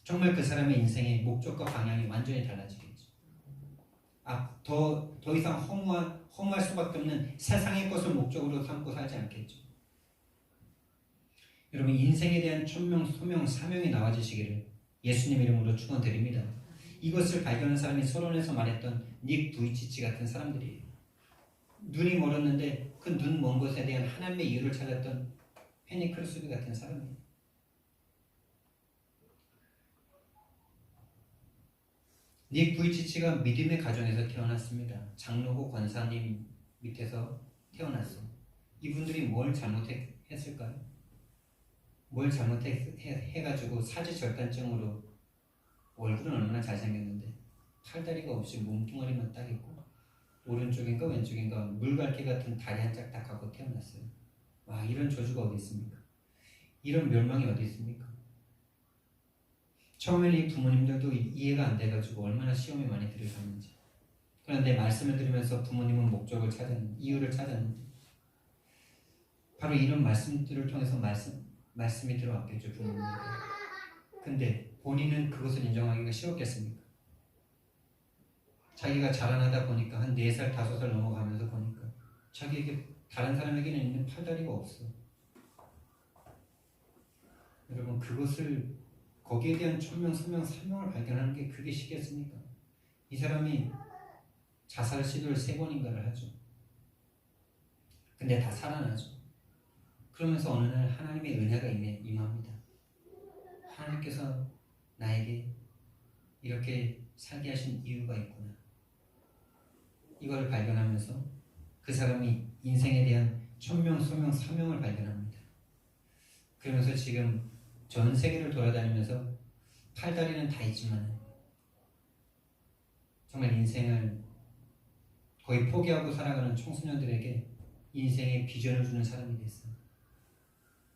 정말 그 사람의 인생의 목적과 방향이 완전히 달라지겠죠. 더 이상 허무할 수밖에 없는 세상의 것을 목적으로 삼고 살지 않겠죠. 여러분, 인생에 대한 천명, 소명, 사명이 나와주시기를 예수님 이름으로 축원드립니다. 이것을 발견한 사람이 서론에서 말했던 닉 부이치치 같은 사람들이에요. 눈이 멀었는데 그 눈 먼 것에 대한 하나님의 이유를 찾았던 페니 크루스비 같은 사람이에요. 닉 부이치치가 믿음의 가정에서 태어났습니다. 장로고 권사님 밑에서 태어났어. 이분들이 뭘 잘못했을까요? 뭘 잘못해가지고 사지절단증으로 얼굴은 얼마나 잘생겼는데 팔다리가 없이 몸뚱아리만 딱 있고 오른쪽인가 왼쪽인가 물갈퀴 같은 다리 한 짝 딱 갖고 태어났어요. 와, 이런 저주가 어디 있습니까? 이런 멸망이 어디 있습니까? 처음에는 이 부모님들도 이해가 안 돼가지고 얼마나 시험에 많이 들어갔는지. 그런데 말씀을 들으면서 부모님은 목적을 찾았는데, 이유를 찾았는데, 바로 이런 말씀들을 통해서 말씀이 들어왔겠죠, 부모님에게. 근데 본인은 그것을 인정하기가 쉬웠겠습니까? 자기가 자라나다 보니까 한 4살, 5살 넘어가면서 보니까 자기에게 다른 사람에게는 있는 팔다리가 없어. 여러분, 그것을 거기에 대한 천명, 서명, 사명을 발견하는 게 그게 쉽겠습니까? 이 사람이 자살 시도를 3번인가를 하죠. 근데 다 살아나죠. 그러면서 어느 날 하나님의 은혜가 임합니다. 하나님께서 나에게 이렇게 살게 하신 이유가 있구나. 이걸 발견하면서 그 사람이 인생에 대한 천명, 소명, 사명을 발견합니다. 그러면서 지금 전 세계를 돌아다니면서 팔다리는 다 있지만 정말 인생을 거의 포기하고 살아가는 청소년들에게 인생의 비전을 주는 사람이 됐어.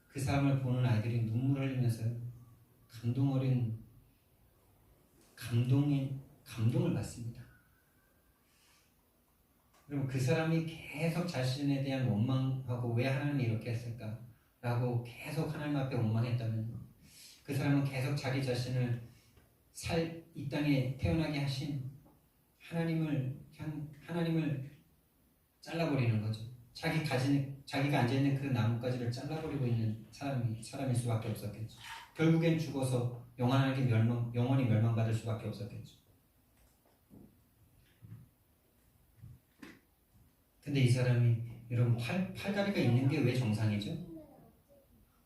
그 사람을 보는 아이들이 눈물을 흘리면서 감동 어린 감동을 받습니다. 그럼 그 사람이 계속 자신에 대한 원망하고 왜 하나님이 이렇게 했을까? 라고 계속 하나님 앞에 원망했다면 그 사람은 계속 자기 자신을 이 땅에 태어나게 하신 하나님을 잘라버리는 거죠. 자기가 앉아있는 그 나뭇가지를 잘라버리고 있는 사람일 수밖에 없었겠죠. 결국엔 죽어서 영원히 멸망받을 수밖에 없었겠죠. 근데 이 사람이 여러분 팔다리가 있는 게 왜 정상이죠?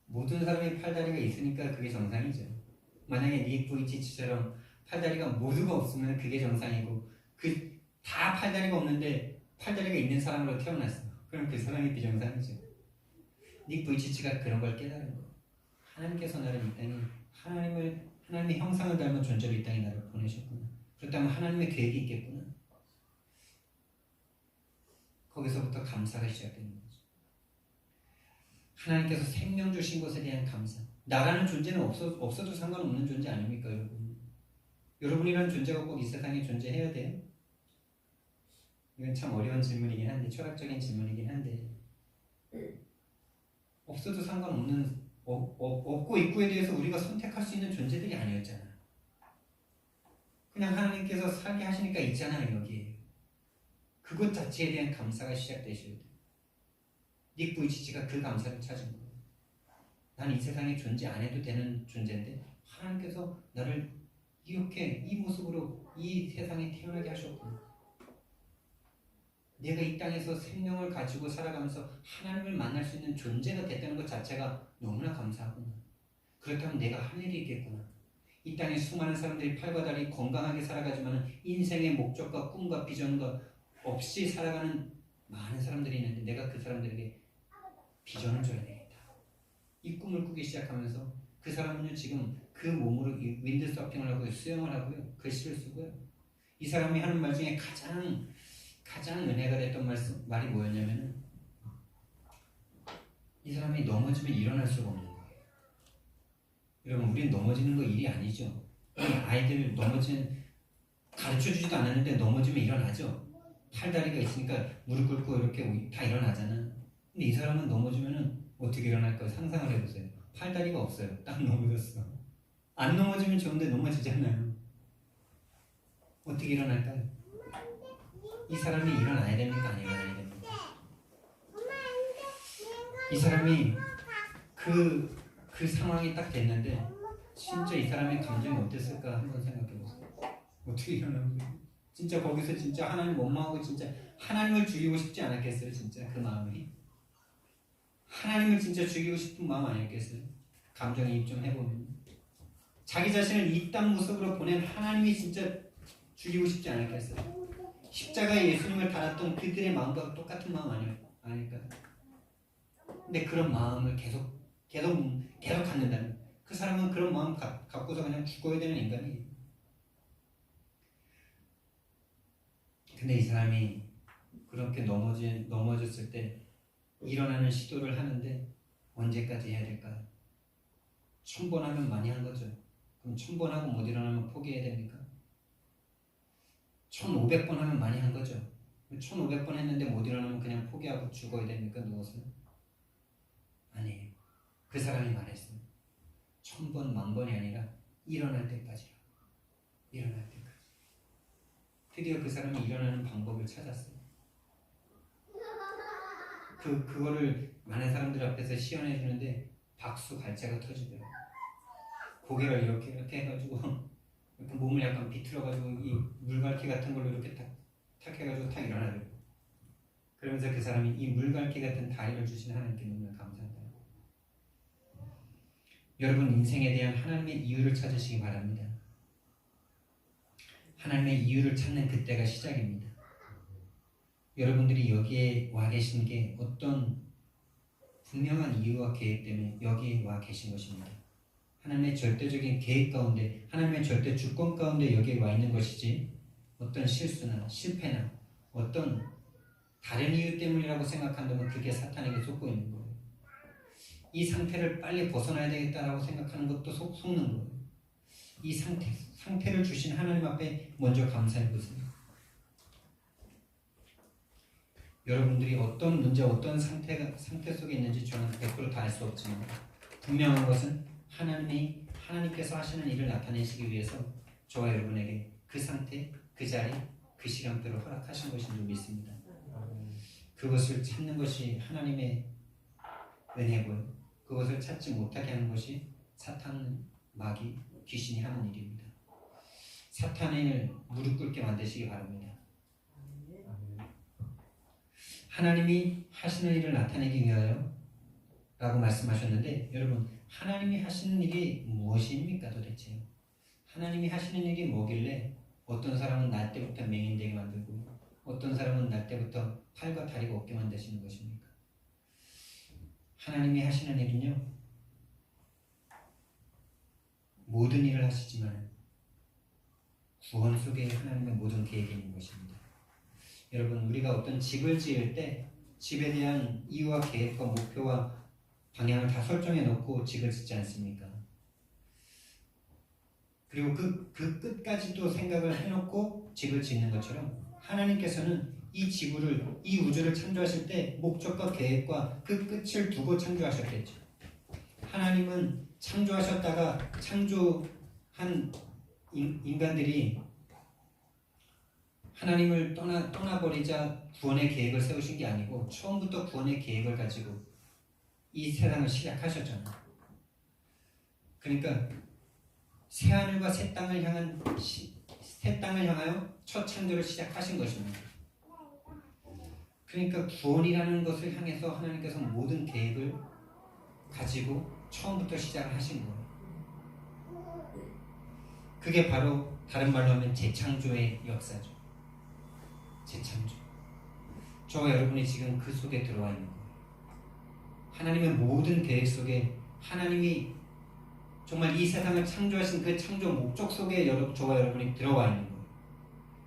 모든 사람이 팔다리가 있으니까 그게 정상이죠. 만약에 닉 부이치치처럼 팔다리가 모두가 없으면 그게 정상이고 다 팔다리가 없는데 팔다리가 있는 사람으로 태어났어. 그럼 그 사람이 비정상이죠. 닉 부이치치가 그런 걸 깨달은 거. 하나님께서 나를 이 땅에 하나님의 형상을 닮은 존재로 이 땅에 나를 보내셨구나. 그렇다면 하나님의 계획이 있겠구나. 거기서부터 감사가 시작되는 거죠. 하나님께서 생명 주신 것에 대한 감사. 나라는 존재는 없어도 상관없는 존재 아닙니까, 여러분? 여러분이라는 존재가 꼭 이 세상에 존재해야 돼요? 이건 참 어려운 질문이긴 한데, 철학적인 질문이긴 한데, 없어도 상관없는, 없고 있고에 대해서 우리가 선택할 수 있는 존재들이 아니었잖아. 그냥 하나님께서 살게 하시니까 있잖아요, 여기에. 그것 자체에 대한 감사가 시작되셔야 돼요. 닉 부이치치가 그 감사를 찾은 거예요. 난 이 세상에 존재 안 해도 되는 존재인데 하나님께서 나를 이렇게 이 모습으로 이 세상에 태어나게 하셨구나. 내가 이 땅에서 생명을 가지고 살아가면서 하나님을 만날 수 있는 존재가 됐다는 것 자체가 너무나 감사하구나. 그렇다면 내가 할 일이 있겠구나. 이 땅에 수많은 사람들이 팔과 다리 건강하게 살아가지만 인생의 목적과 꿈과 비전과 없이 살아가는 많은 사람들이 있는데 내가 그 사람들에게 비전을 줘야 되겠다. 이 꿈을 꾸기 시작하면서 그 사람은요 지금 그 몸으로 윈드서핑을 하고요, 수영을 하고요, 글씨를 쓰고요. 이 사람이 하는 말 중에 가장 은혜가 됐던 말이 뭐였냐면은 이 사람이 넘어지면 일어날 수가 없는 거예요. 여러분, 우리는 넘어지는 거 일이 아니죠. 아이들 가르쳐주지도 않았는데 넘어지면 일어나죠. 팔다리가 있으니까 무릎 꿇고 이렇게 다 일어나잖아. 근데 이 사람은 넘어지면은 어떻게 일어날까 상상을 해보세요. 팔다리가 없어요. 딱 넘어졌어. 안 넘어지면 좋은데 넘어지잖아요. 어떻게 일어날까요? 이 사람이 일어나야 됩니까? 안 일어나야 됩니까? 이 사람이 그 상황이 딱 됐는데 진짜 이 사람의 감정이 어땠을까 한번 생각해보세요. 어떻게 일어나는 거예요? 진짜 거기서 진짜 하나님 원망하고 진짜 하나님을 죽이고 싶지 않았겠어요? 진짜 그 마음이 하나님을 진짜 죽이고 싶은 마음 아니었겠어요? 감정이입 좀 해보면 자기 자신을 이 땅 모습으로 보낸 하나님이 진짜 죽이고 싶지 않았겠어요? 십자가에 예수님을 달았던 그들의 마음과 똑같은 마음 아닐까요? 근데 그런 마음을 계속 갖는다면 그 사람은 그런 마음 갖고서 그냥 죽어야 되는 인간이에요. 근데 이 사람이 그렇게 넘어졌을 때 일어나는 시도를 하는데 언제까지 해야 될까요? 1000번 하면 많이 한 거죠. 그럼 1000번 하고 못 일어나면 포기해야 됩니까? 1500번 하면 많이 한 거죠. 1500번 했는데 못 일어나면 그냥 포기하고 죽어야 됩니까? 누워서? 아니에요. 그 사람이 말했어요. 1000번, 10,000번이 아니라 일어날 때까지요. 일어날 때까지. 드디어 그 사람이 일어나는 방법을 찾았어요. 그거를 많은 사람들 앞에서 시연해 주는데 박수 갈채가 터지더라고요. 고개를 이렇게 해가지고 이렇게 몸을 약간 비틀어가지고 이 물갈퀴 같은 걸로 이렇게 탁 해가지고 탁 일어나더라고요. 그러면서 그 사람이 이 물갈퀴 같은 다리를 주신 하나님께 너무나 감사하다. 여러분 인생에 대한 하나님의 이유를 찾으시기 바랍니다. 하나님의 이유를 찾는 그때가 시작입니다. 여러분들이 여기에 와 계신 게 어떤 분명한 이유와 계획 때문에 여기에 와 계신 것입니다. 하나님의 절대적인 계획 가운데, 하나님의 절대 주권 가운데 여기에 와 있는 것이지 어떤 실수나 실패나 어떤 다른 이유 때문이라고 생각한다면 그게 사탄에게 속고 있는 거예요. 이 상태를 빨리 벗어나야 되겠다라고 생각하는 것도 속는 거예요. 이 상태를 주신 하나님 앞에 먼저 감사해 보세요. 여러분들이 어떤 문제, 어떤 상태 속에 있는지 저는 100% 다 알 수 없지만 분명한 것은 하나님께서 하시는 일을 나타내시기 위해서 저와 여러분에게 그 상태, 그 자리, 그 시간표를 허락하신 것인 줄 믿습니다. 그것을 찾는 것이 하나님의 은혜고요. 그것을 찾지 못하게 하는 것이 사탄, 마귀, 귀신이 하는 일입니다. 사탄을 무릎 꿇게 만드시기 바랍니다. 하나님이 하시는 일을 나타내기 위하여 라고 말씀하셨는데 여러분 하나님이 하시는 일이 무엇입니까 도대체? 하나님이 하시는 일이 뭐길래 어떤 사람은 날 때부터 맹인되게 만들고 어떤 사람은 날 때부터 팔과 다리가 없게 만드시는 것입니까? 하나님이 하시는 일은요 모든 일을 하시지만 구원 속에 하나님의 모든 계획이 있는 것입니다. 여러분 우리가 어떤 집을 지을 때 집에 대한 이유와 계획과 목표와 방향을 다 설정해 놓고 집을 짓지 않습니까? 그리고 그 끝까지도 생각을 해놓고 집을 짓는 것처럼 하나님께서는 이 지구를, 이 우주를 창조하실 때 목적과 계획과 그 끝을 두고 창조하셨겠죠. 하나님은 창조하셨다가 창조한 인간들이 하나님을 떠나버리자 구원의 계획을 세우신 게 아니고 처음부터 구원의 계획을 가지고 이 세상을 시작하셨잖아요. 그러니까 새하늘과 새 땅을 향하여 첫 창조를 시작하신 것입니다. 그러니까 구원이라는 것을 향해서 하나님께서 모든 계획을 가지고 처음부터 시작을 하신 거예요. 그게 바로 다른 말로 하면 재창조의 역사죠. 재창조. 저와 여러분이 지금 그 속에 들어와 있는 거예요. 하나님의 모든 계획 속에 하나님이 정말 이 세상을 창조하신 그 창조 목적 속에 저와 여러분이 들어와 있는 거예요.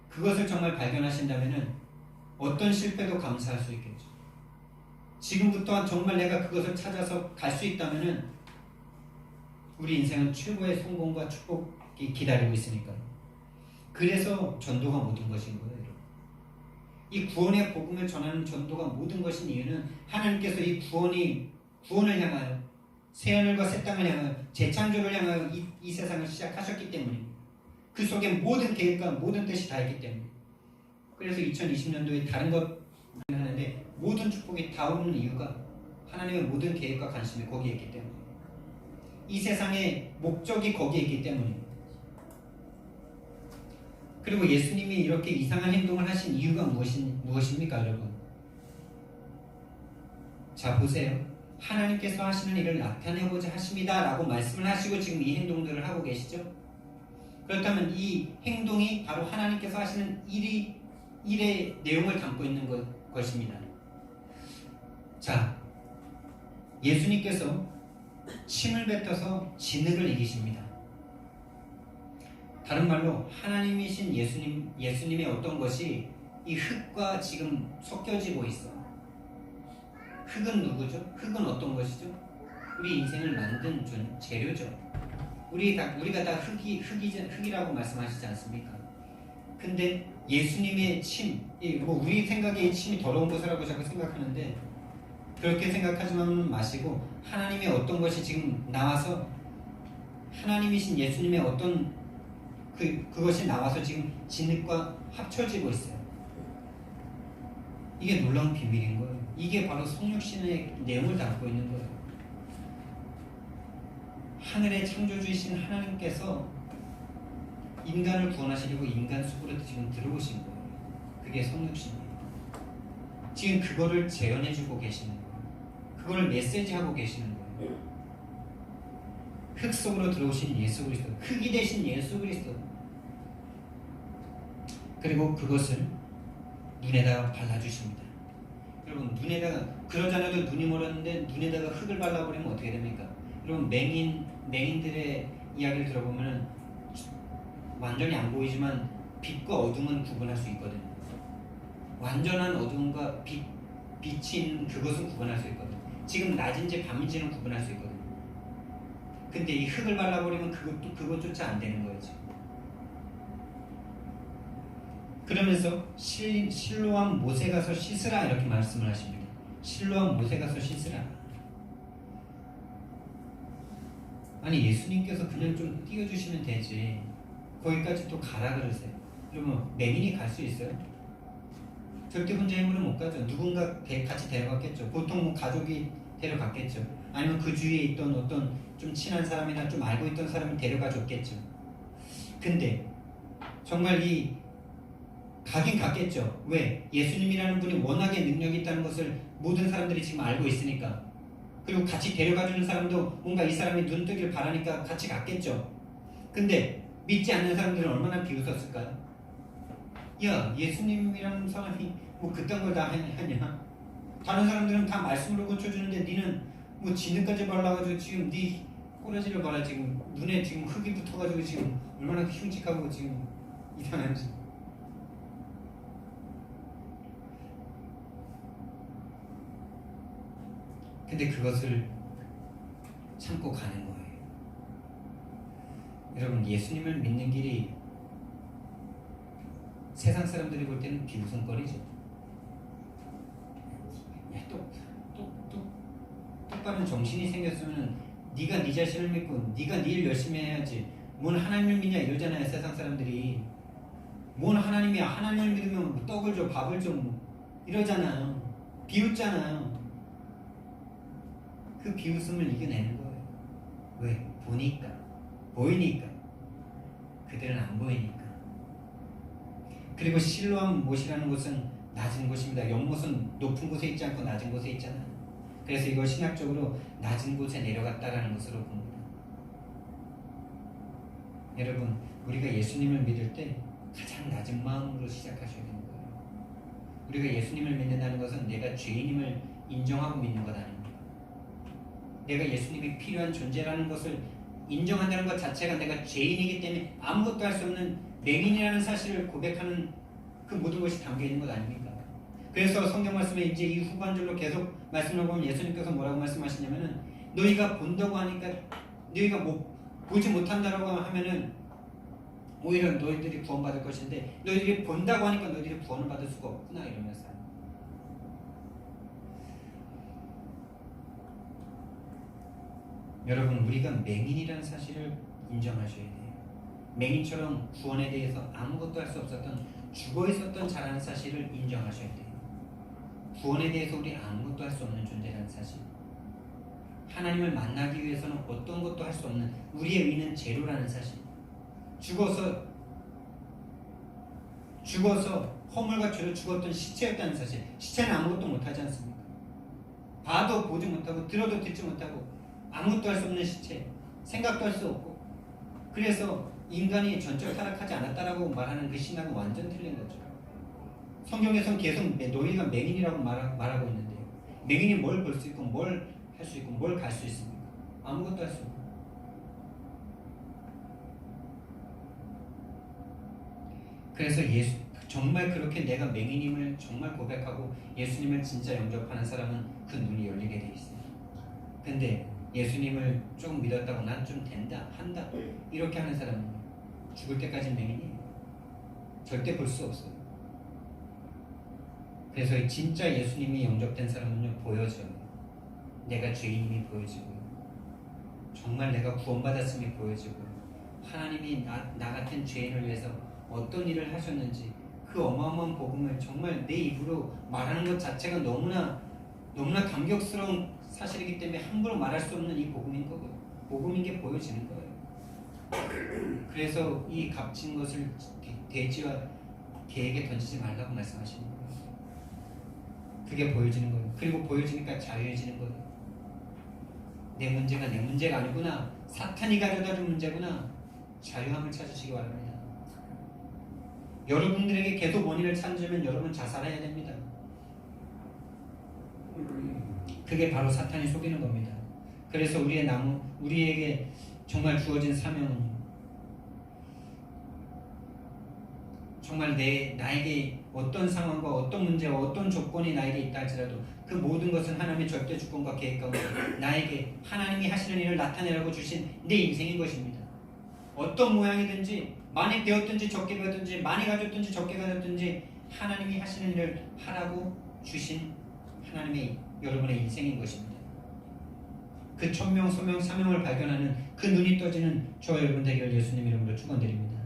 그것을 정말 발견하신다면 어떤 실패도 감사할 수 있겠죠. 지금부터 정말 내가 그것을 찾아서 갈 수 있다면 우리 인생은 최고의 성공과 축복이 기다리고 있으니까요. 그래서 전도가 모든 것인 거예요. 이 구원의 복음을 전하는 전도가 모든 것인 이유는 하나님께서 이 구원을 향하여 새하늘과 새 땅을 향하여 재창조를 향하여 이 세상을 시작하셨기 때문입니다. 그 속에 모든 계획과 모든 뜻이 다 있기 때문에 그래서 2020년도에 다른 것 하는데 모든 축복이 다 오는 이유가 하나님의 모든 계획과 관심이 거기에 있기 때문에 이 세상의 목적이 거기에 있기 때문입니다. 그리고 예수님이 이렇게 이상한 행동을 하신 이유가 무엇입니까 여러분? 자 보세요. 하나님께서 하시는 일을 나타내고자 하십니다 라고 말씀을 하시고 지금 이 행동들을 하고 계시죠. 그렇다면 이 행동이 바로 하나님께서 하시는 일의 내용을 담고 있는 것입니다. 자, 예수님께서 침을 뱉어서 진흙을 이기십니다. 다른 말로 하나님이신 예수님의 어떤 것이 이 흙과 지금 섞여지고 있어. 흙은 누구죠? 흙은 어떤 것이죠? 우리 인생을 만든 재료죠. 우리가 다 흙이라고 말씀하시지 않습니까? 근데 예수님의 침, 우리 생각에 침이 더러운 것이라고 자꾸 생각하는데 그렇게 생각하지만 마시고 하나님의 어떤 것이 지금 나와서 하나님이신 예수님의 어떤 그것이 나와서 지금 진흙과 합쳐지고 있어요. 이게 놀라운 비밀인 거예요. 이게 바로 성육신의 내용을 담고 있는 거예요. 하늘의 창조주이신 하나님께서 인간을 구원하시려고 인간 속으로 지금 들어오신 거예요. 그게 성육신이에요. 지금 그거를 재현해주고 계시는 거예요. 그걸 메시지하고 계시는 거예요. 흙 속으로 들어오신 예수 그리스도, 흙이 되신 예수 그리스도. 그리고 그것을 눈에다가 발라주십니다. 여러분, 눈에다가, 그러잖아도 눈이 멀었는데 눈에다가 흙을 발라버리면 어떻게 됩니까? 여러분, 맹인들의 이야기를 들어보면 완전히 안 보이지만 빛과 어둠은 구분할 수 있거든요. 완전한 어둠과 빛이 있는 그것은 구분할 수 있거든요. 지금 낮인지 밤인지는 구분할 수 있거든요. 근데 이 흙을 발라버리면 그것조차 안 되는 거예요. 지금. 그러면서 실로암 못에 가서 씻으라 이렇게 말씀을 하십니다. 실로암 못에 가서 씻으라. 아니, 예수님께서 그냥 좀 띄워주시면 되지 거기까지 또 가라 그러세요. 그러면 맹인이 갈 수 있어요? 절대 혼자 힘으로 못 가죠. 누군가 같이 데려갔겠죠. 보통 뭐 가족이 데려갔겠죠. 아니면 그 주위에 있던 어떤 좀 친한 사람이나 좀 알고 있던 사람이 데려가 줬겠죠. 근데 정말 가긴 갔겠죠. 왜? 예수님이라는 분이 워낙에 능력이 있다는 것을 모든 사람들이 지금 알고 있으니까. 그리고 같이 데려가주는 사람도 뭔가 이 사람이 눈 뜨길 바라니까 같이 갔겠죠. 근데 믿지 않는 사람들은 얼마나 비웃었을까요? 야, 예수님이라는 사람이 뭐 그딴 걸 다 하냐? 다른 사람들은 다 말씀으로 고쳐주는데 니는 뭐 진흙까지 발라가지고 지금 네 꼬라지를 봐라. 지금 눈에 지금 흙이 붙어가지고 지금 얼마나 흉측하고 지금 이상한지. 근데 그것을 참고 가는 거예요. 여러분, 예수님을 믿는 길이 세상 사람들이 볼 때는 비웃음거리죠. 야, 똑바른 정신이 생겼으면 네가 네 자신을 믿고 네가 네 일 열심히 해야지. 뭔 하나님을 믿냐 이러잖아요. 세상 사람들이. 뭔 하나님이야. 하나님을 믿으면 떡을 줘, 밥을 줘 이러잖아요. 비웃잖아요. 그 비웃음을 이겨내는 거예요. 왜? 보니까, 보이니까. 그들은 안 보이니까. 그리고 실로암 못이라는 곳은 낮은 곳입니다. 연못은 높은 곳에 있지 않고 낮은 곳에 있잖아요. 그래서 이걸 신학적으로 낮은 곳에 내려갔다라는 것으로 봅니다. 여러분, 우리가 예수님을 믿을 때 가장 낮은 마음으로 시작하셔야 되는 거예요. 우리가 예수님을 믿는다는 것은 내가 죄인임을 인정하고 믿는 것 아닙니다. 내가 예수님이 필요한 존재라는 것을 인정한다는 것 자체가 내가 죄인이기 때문에 아무것도 할 수 없는 맹인이라는 사실을 고백하는 그 모든 것이 담겨있는 것 아닙니까? 그래서 성경 말씀에 이제 이 후반절로 계속 말씀을 보면 예수님께서 뭐라고 말씀하시냐면은 너희가 본다고 하니까 너희가 보지 못한다라고 하면은 오히려 너희들이 구원받을 것인데 너희들이 본다고 하니까 너희들이 구원을 받을 수가 없구나 이러면서. 여러분, 우리가 맹인이라는 사실을 인정하셔야 돼요. 맹인처럼 구원에 대해서 아무것도 할 수 없었던 죽어 있었던 자라는 사실을 인정하셔야 돼요. 구원에 대해서 우리 아무것도 할 수 없는 존재라는 사실. 하나님을 만나기 위해서는 어떤 것도 할 수 없는 우리의 의는 제로라는 사실. 죽어서 허물과 죄로 죽었던 시체였다는 사실. 시체는 아무것도 못하지 않습니까? 봐도 보지 못하고 들어도 듣지 못하고 아무것도 할 수 없는 시체, 생각도 할 수 없고, 그래서 인간이 전적 타락하지 않았다라고 말하는 그 신학은 완전 틀린 거죠. 성경에서는 계속 너희가 맹인이라고 말하고 있는데요. 맹인이 뭘 볼 수 있고 뭘 할 수 있고 뭘 갈 수 있습니까? 아무것도 할 수 없고. 그래서 정말 그렇게 내가 맹인임을 정말 고백하고 예수님을 진짜 영접하는 사람은 그 눈이 열리게 돼 있어요. 근데 예수님을 조금 믿었다고 난 좀 된다, 한다 이렇게 하는 사람은 죽을 때까지 맹인이에요. 절대 볼 수 없어요. 그래서 진짜 예수님이 영접된 사람은요, 보여져요. 내가 죄인임이 보여지고요. 정말 내가 구원받았음이 보여지고요. 하나님이 나 같은 죄인을 위해서 어떤 일을 하셨는지 그 어마어마한 복음을 정말 내 입으로 말하는 것 자체가 너무나 감격스러운 사실이기 때문에 함부로 말할 수 없는 이 복음인 거고요. 복음인 게 보여지는 거예요. 그래서 이 값진 것을 돼지와 개에게 던지지 말라고 말씀하시는 거예요. 그게 보여지는 거예요. 그리고 보여지니까 자유해지는 거예요. 내 문제가 내 문제가 아니구나. 사탄이 가져다준 문제구나. 자유함을 찾으시기 바랍니다. 여러분들에게 계속 원인을 찾으면 여러분 자살해야 됩니다. 그게 바로 사탄이 속이는 겁니다. 그래서 우리에게 정말 주어진 사명은 정말 나에게 어떤 상황과 어떤 문제와 어떤 조건이 나에게 있다 할지라도 그 모든 것은 하나님의 절대 주권과 계획 가운데 나에게 하나님이 하시는 일을 나타내라고 주신 내 인생인 것입니다. 어떤 모양이든지 많이 배웠든지 적게 배웠든지 많이 가졌든지 적게 가졌든지 하나님이 하시는 일을 하라고 주신 하나님의 여러분의 인생인 것입니다. 그 천명, 소명, 사명을 발견하는 그 눈이 떠지는 저와 여러분 되기를 예수님 이름으로 축원드립니다.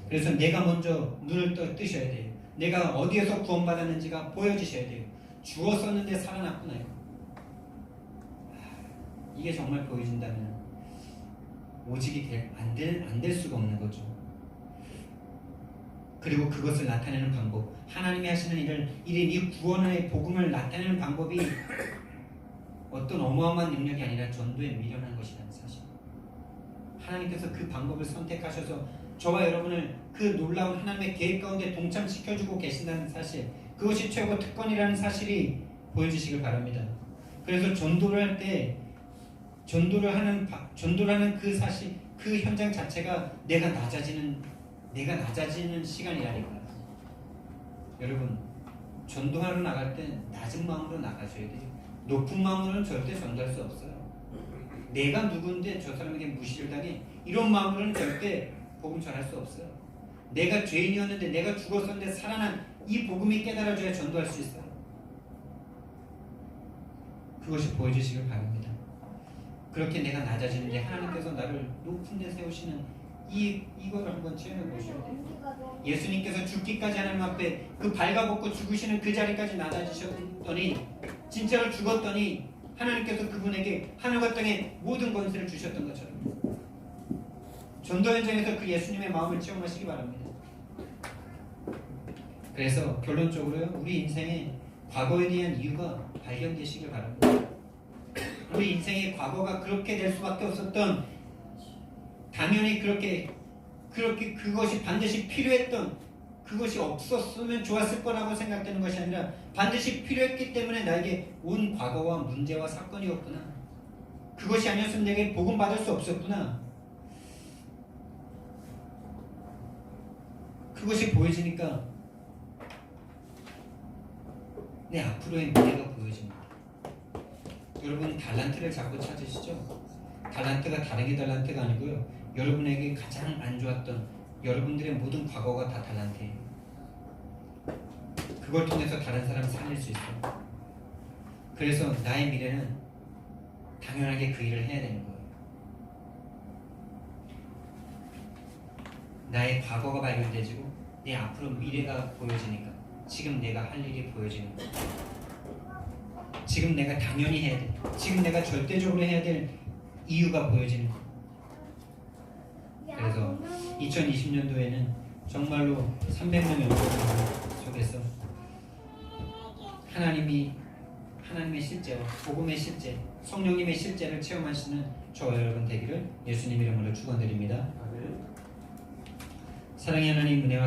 그래서 내가 먼저 눈을 뜨셔야 돼요. 내가 어디에서 구원받았는지가 보여지셔야 돼요. 죽었었는데 살아났구나. 이게 정말 보여진다면 오직이 안 될 수가 없는 거죠. 그리고 그것을 나타내는 방법, 하나님이 하시는 이 구원의 복음을 나타내는 방법이 어떤 어마어마한 능력이 아니라 전도에 미련한 것이라는 사실. 하나님께서 그 방법을 선택하셔서 저와 여러분을 그 놀라운 하나님의 계획 가운데 동참시켜주고 계신다는 사실, 그것이 최고 특권이라는 사실이 보여지시길 바랍니다. 그래서 전도를 할 때 전도를 하는 그 사실, 그 현장 자체가 내가 낮아지는 시간이라니까요. 여러분, 전도하러 나갈 때 낮은 마음으로 나가셔야 돼요. 높은 마음으로는 절대 전도할 수 없어요. 내가 누군데 저 사람에게 무시를 당해, 이런 마음으로는 절대 복음 전할 수 없어요. 내가 죄인이었는데 내가 죽었었는데 살아난 이 복음이 깨달아져야 전도할 수 있어요. 그것이 보여주시길 바랍니다. 그렇게 내가 낮아지는데 하나님께서 나를 높은 데 세우시는 이거를 한번 체험해 보셔야 돼요. 예수님께서 죽기까지 하나님 앞에 그 발가벗고 죽으시는 그 자리까지 낮아지셨더니, 진짜로 죽었더니 하나님께서 그분에게 하늘과 땅의 모든 권세를 주셨던 것처럼 전도 현장에서 그 예수님의 마음을 체험하시기 바랍니다. 그래서 결론적으로요, 우리 인생의 과거에 대한 이유가 발견되시길 바랍니다. 우리 인생의 과거가 그렇게 될 수밖에 없었던, 당연히 그렇게 그것이 반드시 필요했던, 그것이 없었으면 좋았을 거라고 생각되는 것이 아니라 반드시 필요했기 때문에 나에게 온 과거와 문제와 사건이었구나. 그것이 아니었으면 내게 복음 받을 수 없었구나. 그것이 보여지니까 내 앞으로의 미래가 보여집니다. 여러분, 달란트를 자꾸 찾으시죠? 달란트가 다른 게 달란트가 아니고요, 여러분에게 가장 안 좋았던 여러분들의 모든 과거가 다 달란트예요. 그걸 통해서 다른 사람을 살릴 수 있어요. 그래서 나의 미래는 당연하게 그 일을 해야 되는 거예요. 나의 과거가 발견되지고 내 앞으로 미래가 보여지니까 지금 내가 할 일이 보여지는 거예요. 지금 내가 당연히 해야 돼. 지금 내가 절대적으로 해야 될 이유가 보여지는 거예요. 그래서 2020년도에는 정말로 300명 연구원 속에서 하나님이 하나님의 실제와 복음의 실제, 성령님의 실제를 체험하시는 저와 여러분 되기를 예수님 이름으로 축원드립니다. 사랑의 하나님, 은혜와